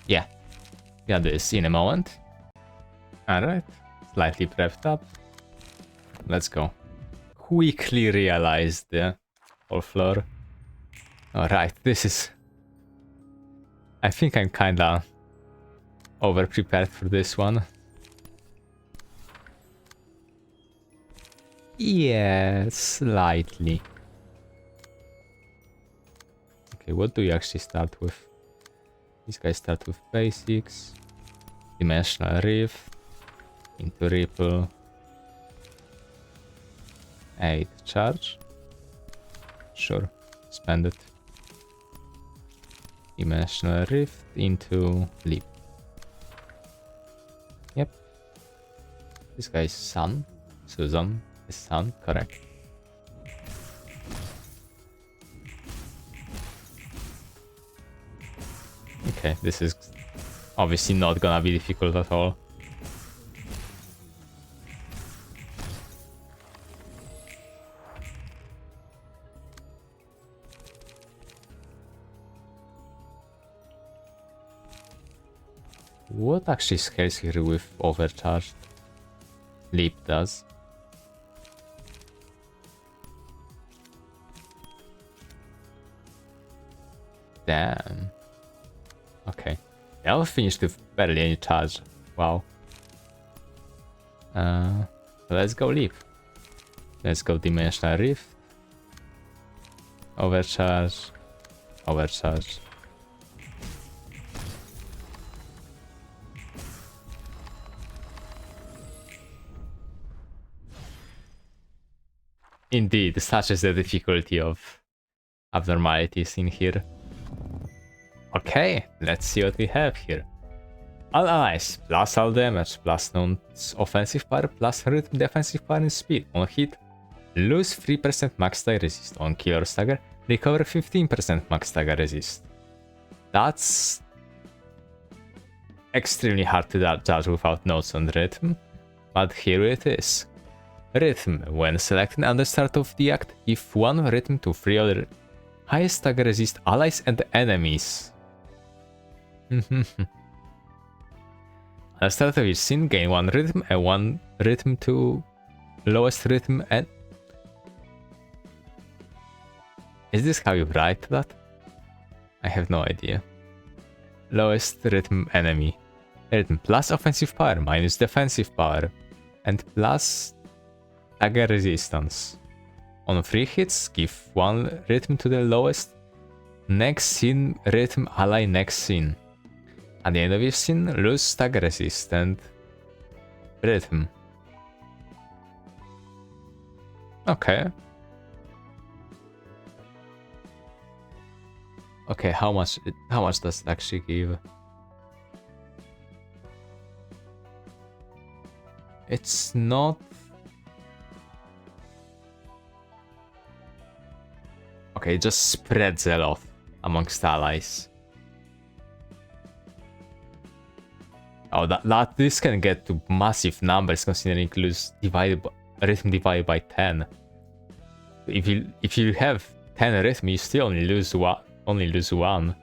Yeah, gonna do this in a moment. Alright, slightly prepped up. Let's go. Quickly realize the whole floor. Alright, this is... I think I'm kinda over-prepared for this one. Yeah, slightly. Okay, what do you actually start with? These guys start with basics. Dimensional Rift. Into Ripple. 8 charge. Sure, spend it. Dimensional Rift into Leap. Yep. This guy is Sun. Susan is Sun, correct. Okay, this is obviously not gonna be difficult at all. What actually scales here with overcharged? Leap does. Damn. Okay. Yeah, I'll finish with barely any charge. Wow. Let's go Leap. Let's go Dimensional Rift. Overcharge. Overcharge. Indeed, such is the difficulty of abnormalities in here. Okay, let's see what we have here. All allies, plus all damage, plus known offensive power, plus rhythm defensive power and speed. On hit, lose 3% max die resist. On kill or stagger, recover 15% max stagger resist. That's extremely hard to judge without notes on rhythm, but here it is. Rhythm. When selected at the start of the act, give one rhythm to 3 other highest stagger resist allies and enemies. At the start of each scene, gain 1 rhythm and 1 rhythm to lowest rhythm and... Is this how you write that? I have no idea. Lowest rhythm enemy. Rhythm plus offensive power minus defensive power. And plus stagger resistance. On 3 hits, give 1 rhythm to the lowest next scene rhythm ally next scene. At the end of each scene, lose stagger resist and rhythm. Okay. Okay, how much does it actually give? It's not... Okay, it just spreads a lot amongst allies. Oh, this can get to massive numbers considering it lose rhythm divided by 10. If you have 10 rhythm, you still only lose one.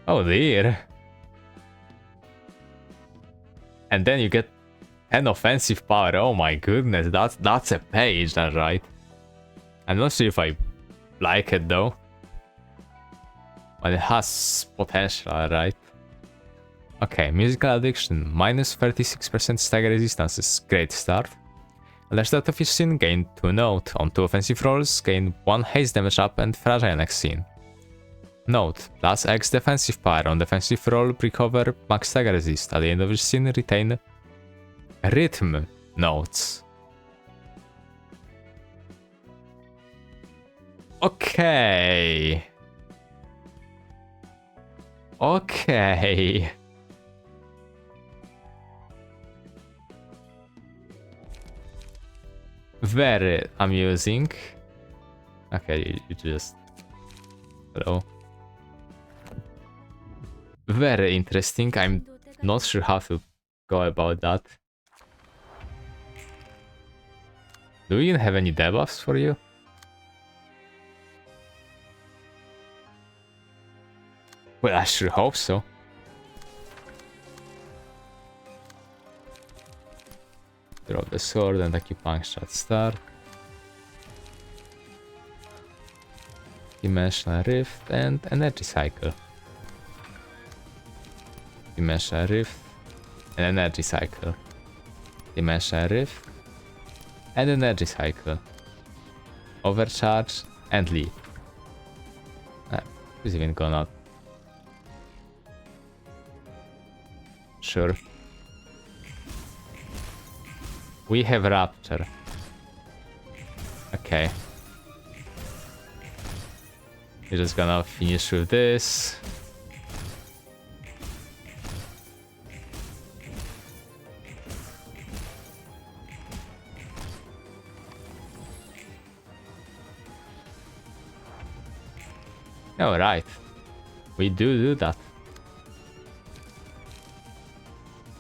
Oh dear. And then you get 10 offensive power. Oh my goodness, that's a page, that's right. I'm not sure if I like it though. But it has potential, right? Okay, musical addiction. Minus 36% stagger resistance is great start. The start of each scene, gain 2 note. On 2 offensive rolls, gain 1 haste damage up and fragile next scene. Note, plus X defensive power. On defensive roll, recover max stagger resist. At the end of each scene, retain rhythm notes. Okay. Okay. Very amusing. Okay, you just... Hello. Very interesting. I'm not sure how to go about that. Do we even have any debuffs for you? Well, I sure hope so. Drop the sword and acupuncture at start. Dimensional Rift and Energy Cycle. Dimensional Rift and Energy Cycle. Dimensional Rift and Energy Cycle. Overcharge and leap. Who's even gonna... Sure. We have Rupture. Okay. We're just gonna finish with this. Alright. We do that.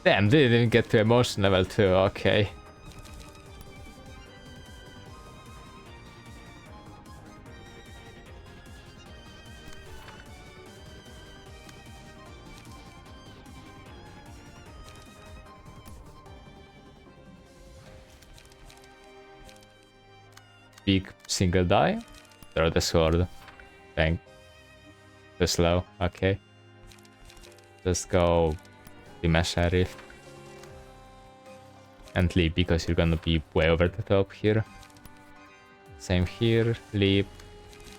Damn, didn't even get to emotion level 2, okay. Big single die. Throw the sword. Bang. Too slow, okay. Just go Dimensional Rift. And leap because you're gonna be way over the top here. Same here, leap.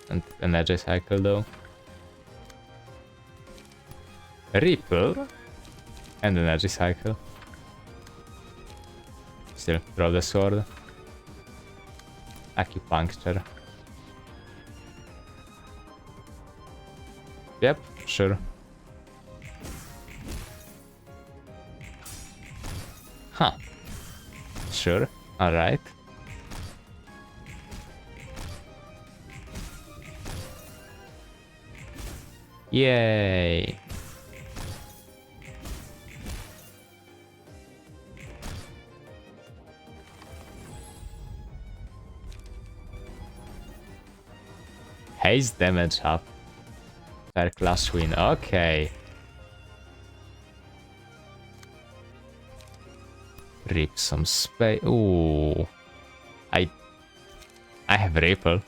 And Energy Cycle though. Ripple. And Energy Cycle. Still, throw the sword. Acupuncture. Yep, sure. Huh. Sure, alright. Yay. Haste damage up. Per class win, okay. Rip some space. Ooh. I have Ripple.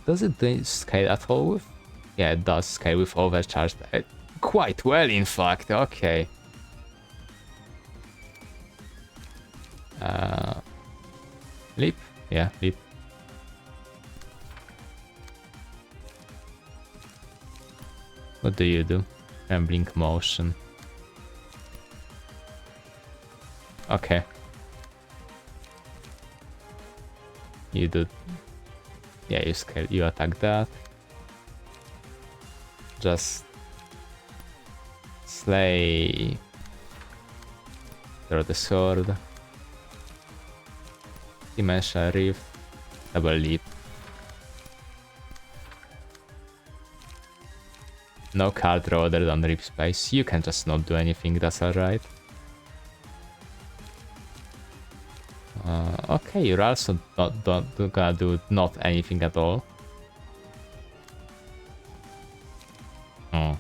Does it scale at all with? Yeah, it does scale with overcharged. Quite well, in fact. Okay. Leap? Yeah, leap. What do you do? Trembling motion. Okay. You do. Yeah, you scale. You attack that. Just slay. Throw the sword. Dimensional Rift. Double leap. No card draw other than Rip Space. You can just not do anything, that's alright. Okay, you're also not gonna do not anything at all. Oh.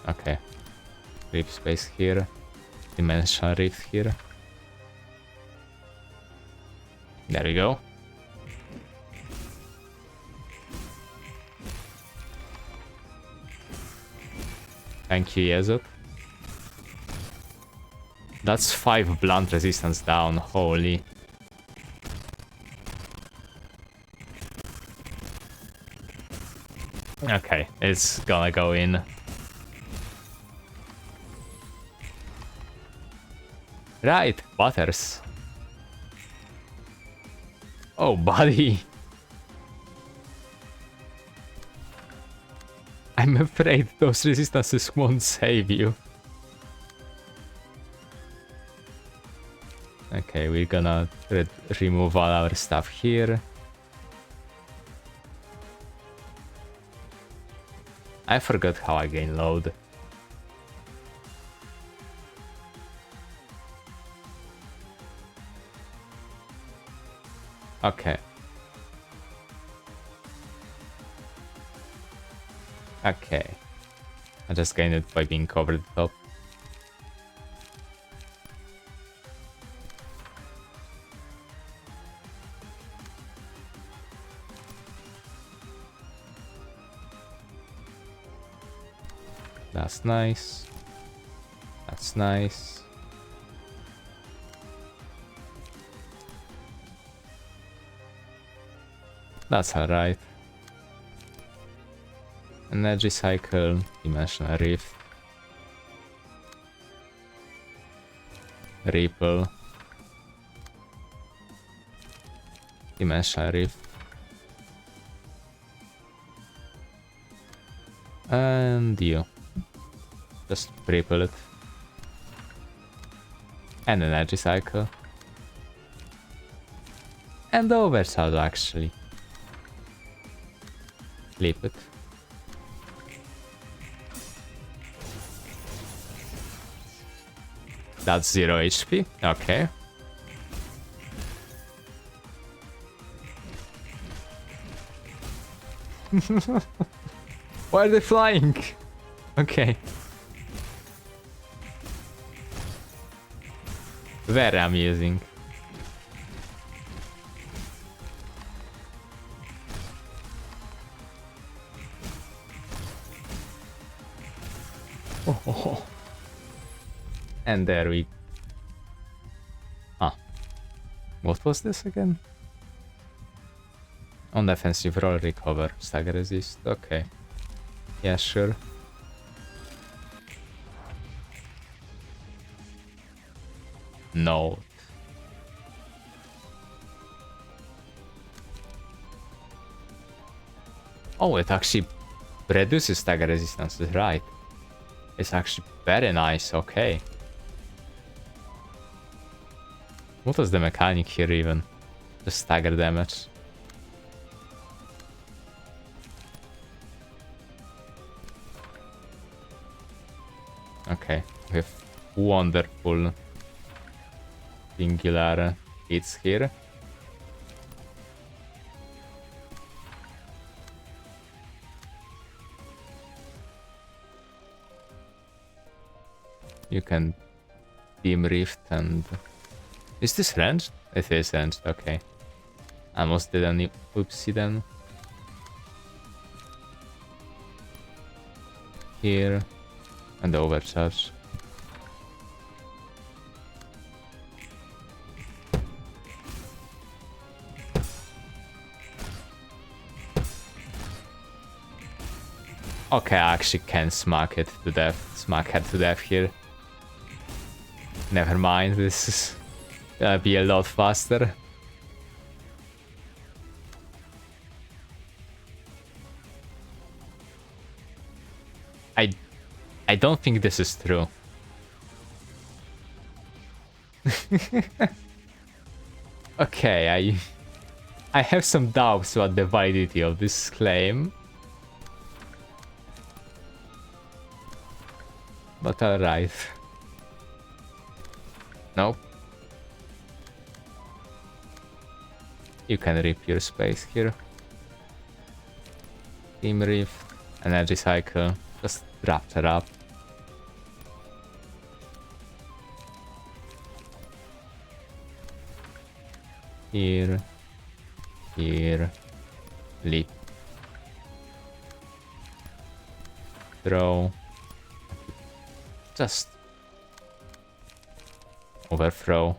Okay. Rip Space here. Dimensional Rift here. There we go. Thank you, Yezut. That's 5 blunt resistance down, holy. Okay, it's gonna go in. Right, Butters. Oh, buddy. I'm afraid those resistances won't save you. Okay, we're gonna remove all our stuff here. I forgot how I gain load. Okay. Okay. I just gained it by being covered the top. That's nice. That's nice. That's alright. Energy cycle, dimensional rift. Ripple. Dimensional rift. And you. Just ripple it. And energy cycle. And overcharge actually. Flip it. That's 0 HP. Okay. Why are they flying? Okay. Very amusing. Oh. And there we... Huh. What was this again? On defensive roll, recover, stagger resist. Okay. Yeah, sure. No. Oh, it actually reduces stagger resistance, right? It's actually very nice, okay. What was the mechanic here even? Just stagger damage. Okay, we have wonderful singular hits here. You can Team Rift and... Is this ranged? It is ranged, okay. Almost did an oopsie then. Here. And the overcharge. Okay, I actually can smack it to death. Smack her to death here. Never mind, this is gonna be a lot faster. I don't think this is true. Okay, I have some doubts about the validity of this claim. But alright. Nope. You can rip your space here. Team Rift, Energy Cycle, just Rupture up. Here, leap, throw, Just overthrow.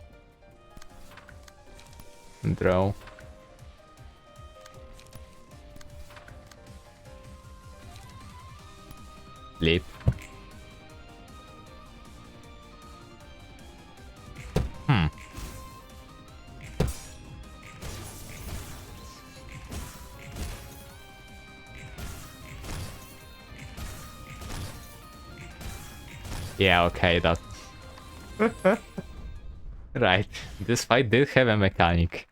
Draw. Leap. Yeah, okay, that... Right, this fight did have a mechanic.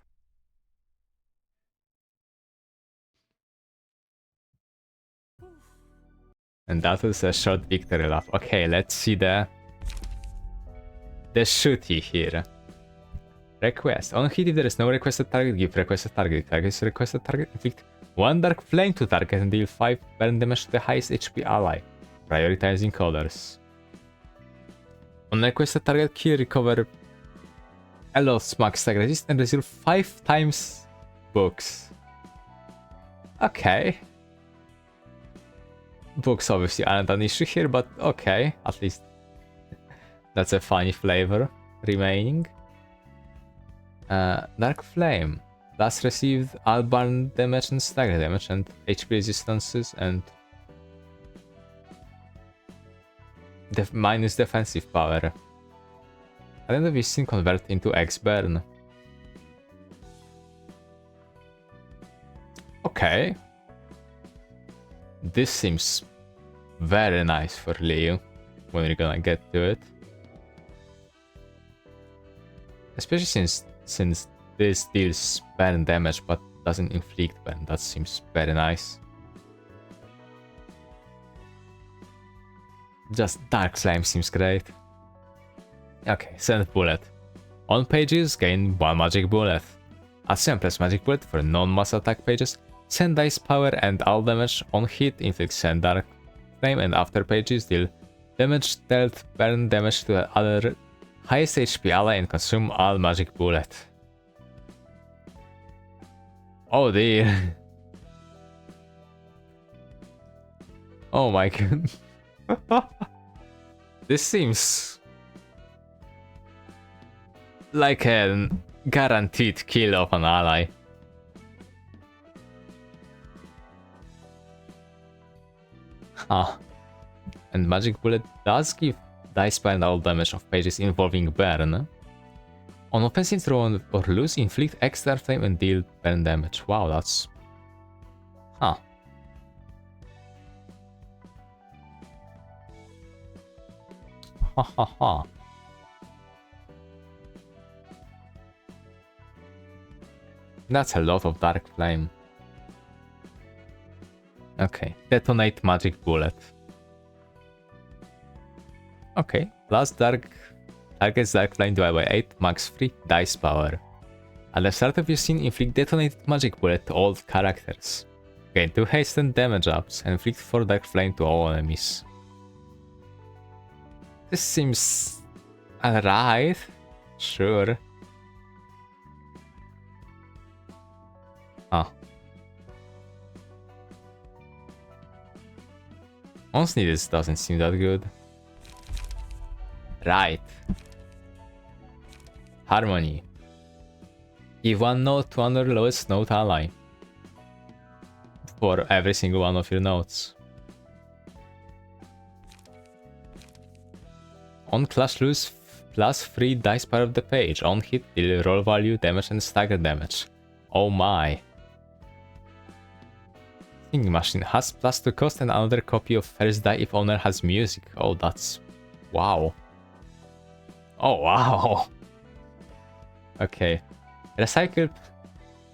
And that was a short victory lap. Okay, let's see the shooty here. Request. On hit, if there is no requested target, give requested target. Target is requested target. Inflict 1 dark flame to target and deal 5 burn damage to the highest HP ally. Prioritizing colors. On requested target, kill, recover Eloth's max attack resist and receive 5 times books. Okay. Books obviously aren't an issue here, but okay, at least that's a funny flavor remaining. Dark Flame. Last received all burn damage and stagger damage and HP resistances and minus defensive power. At the end of this scene, convert into X burn. Okay. This seems very nice for Leo when we're gonna get to it. Especially since this deals burn damage but doesn't inflict burn. That seems very nice. Just Dark Slime seems great. Okay, send bullet. On pages, gain 1 magic bullet. Assume plus magic bullet for non-mass attack pages. Send dice power and all damage. On hit, inflict send dark flame, and after pages, deal damage dealt burn damage to the other highest HP ally and consume all magic bullet. Oh dear. Oh my god. This seems like a guaranteed kill of an ally. Ah. And magic bullet does give dice and all damage of pages involving burn. On offensive throw or lose, inflict extra flame and deal burn damage. Wow, that's... Huh. Ha ha ha. That's a lot of dark flame. Okay, detonate magic bullet. Okay, last dark targets dark flame divided by 8, max 3 dice power. At the start of your scene, inflict detonated magic bullet to all characters. Gain 2 haste and damage ups, and inflict 4 dark flame to all enemies. This seems alright. Sure. Ah. Honestly, this doesn't seem that good. Right. Harmony. Give 1 note to under lowest note ally. For every single one of your notes. On clash lose plus 3 dice power of the page. On hit, deal roll value, damage and stagger damage. Oh my. Singing machine has plus 2 cost and another copy of first die if owner has music. Oh, that's... Wow. Oh, wow. Okay. Recycle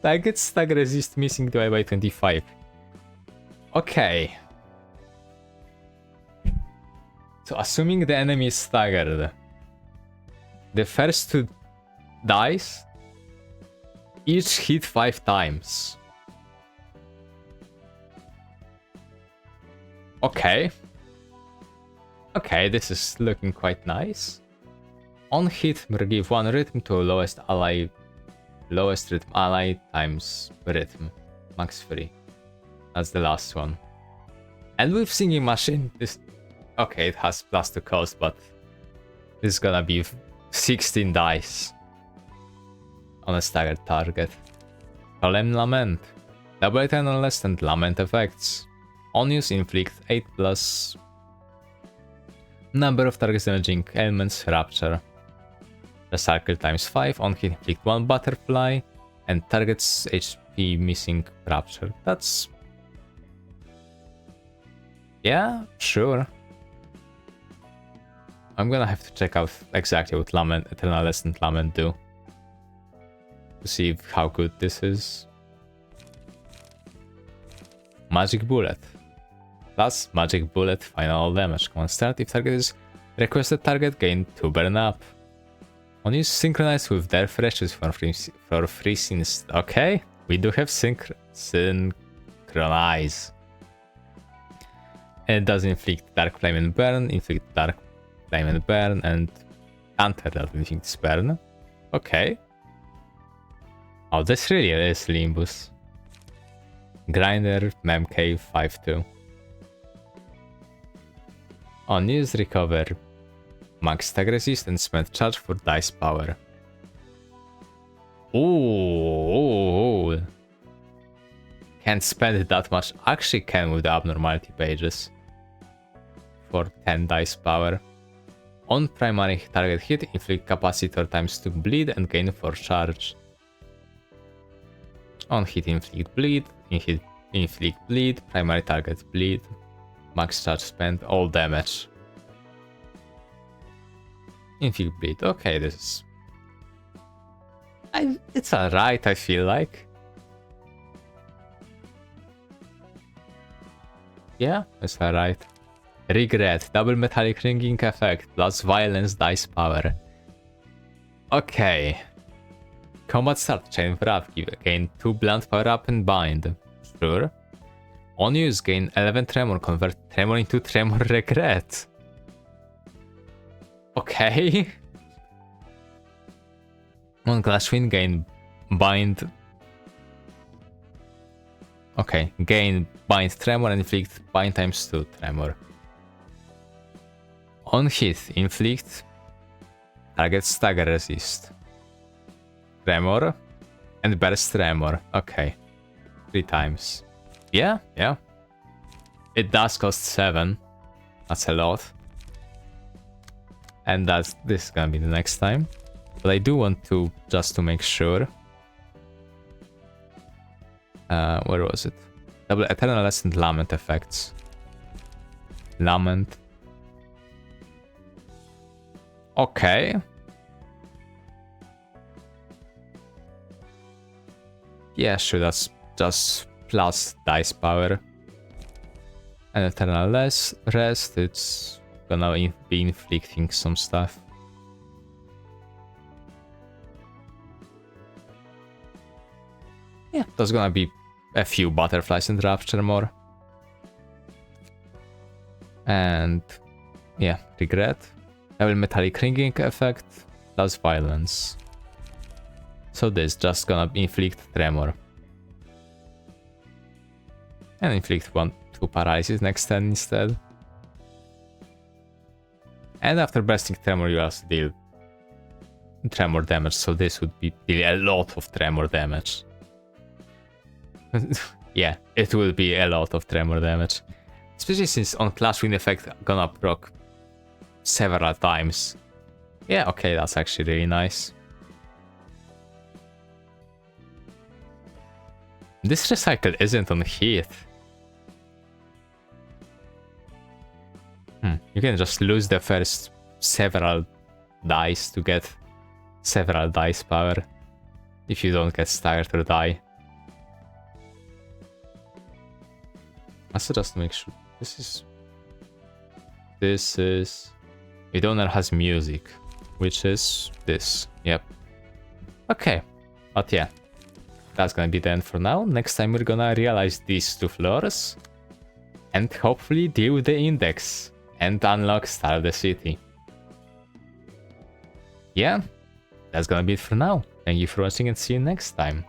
target stagger resist missing divided by 25. Okay. So assuming the enemy is staggered, the first 2 dice each hit 5 times. Okay. Okay, this is looking quite nice. On hit, give 1 rhythm to lowest rhythm ally times rhythm. Max 3. That's the last one. And with singing machine, this Okay, it has +2 cost, but this is gonna be 16 dice on a staggered target. Solemn Lament. Double Eternal List and Lament effects. On use, inflict 8 plus number of targets damaging elements, Rupture. Recycle times 5, on hit inflict 1 butterfly, and targets HP missing Rupture. That's... yeah, sure. I'm gonna have to check out exactly what Lament, Eternal List and Lament do. To see how good this is. Magic Bullet. Plus Magic Bullet, final damage. Command start. If target is requested target, gain 2 burn up. On use, synchronize with their freshes for free scenes. Okay, we do have synchronize. And it does inflict Dark Flame and Burn, inflict Dark Flame and Burn, and counter that inflicts Burn. Okay. Oh, this really is Limbus. Grinder, Memcave, 5-2. On use, recover max tag resist and spend charge for dice power. Ooh. Can't spend that much. Actually can with the abnormality pages. For 10 dice power. On primary target hit, inflict capacitor times 2 bleed and gain 4 charge. On hit, inflict bleed, inflict bleed, primary target bleed, max charge spent, all damage. Inflict bleed, okay, this is... it's alright, I feel like. Yeah, it's alright. Regret, double metallic ringing effect, plus violence dice power. Okay. Combat start, Chain of Wrath, gain 2 blunt power up and bind. Sure. On use, gain 11 tremor, convert tremor into tremor regret. Okay. On Clash Win, gain bind. Okay, gain bind tremor and inflict bind times 2 tremor. On hit, inflict target stagger resist. Tremor and burst tremor. Okay. 3 times. Yeah. It does cost 7. That's a lot. And this is gonna be the next time. But I do want to, just to make sure. Where was it? Double Eternal List and Lament effects. Lament. Okay. Yeah, sure, that's just plus dice power. And Eternal Rest, it's gonna be inflicting some stuff. Yeah, there's gonna be a few butterflies and Rupture more. And yeah, regret. Double metallic ringing effect plus violence. So this just gonna inflict tremor. And inflict 2 paralysis next turn instead. And after bursting tremor you also deal tremor damage, so this would be deal a lot of tremor damage. Yeah, it will be a lot of tremor damage. Especially since on Clash Win effect gonna proc several times. Yeah, okay, that's actually really nice. This recycle isn't on hit. You can just lose the first several dice to get several dice power. If you don't get staggered or die. Also just to make sure. This is... It owner has music. Which is this. Yep. Okay. But yeah. That's gonna be the end for now. Next time we're gonna realize these 2 floors. And hopefully deal with the index. And unlock Star the City. Yeah. That's gonna be it for now. Thank you for watching and see you next time.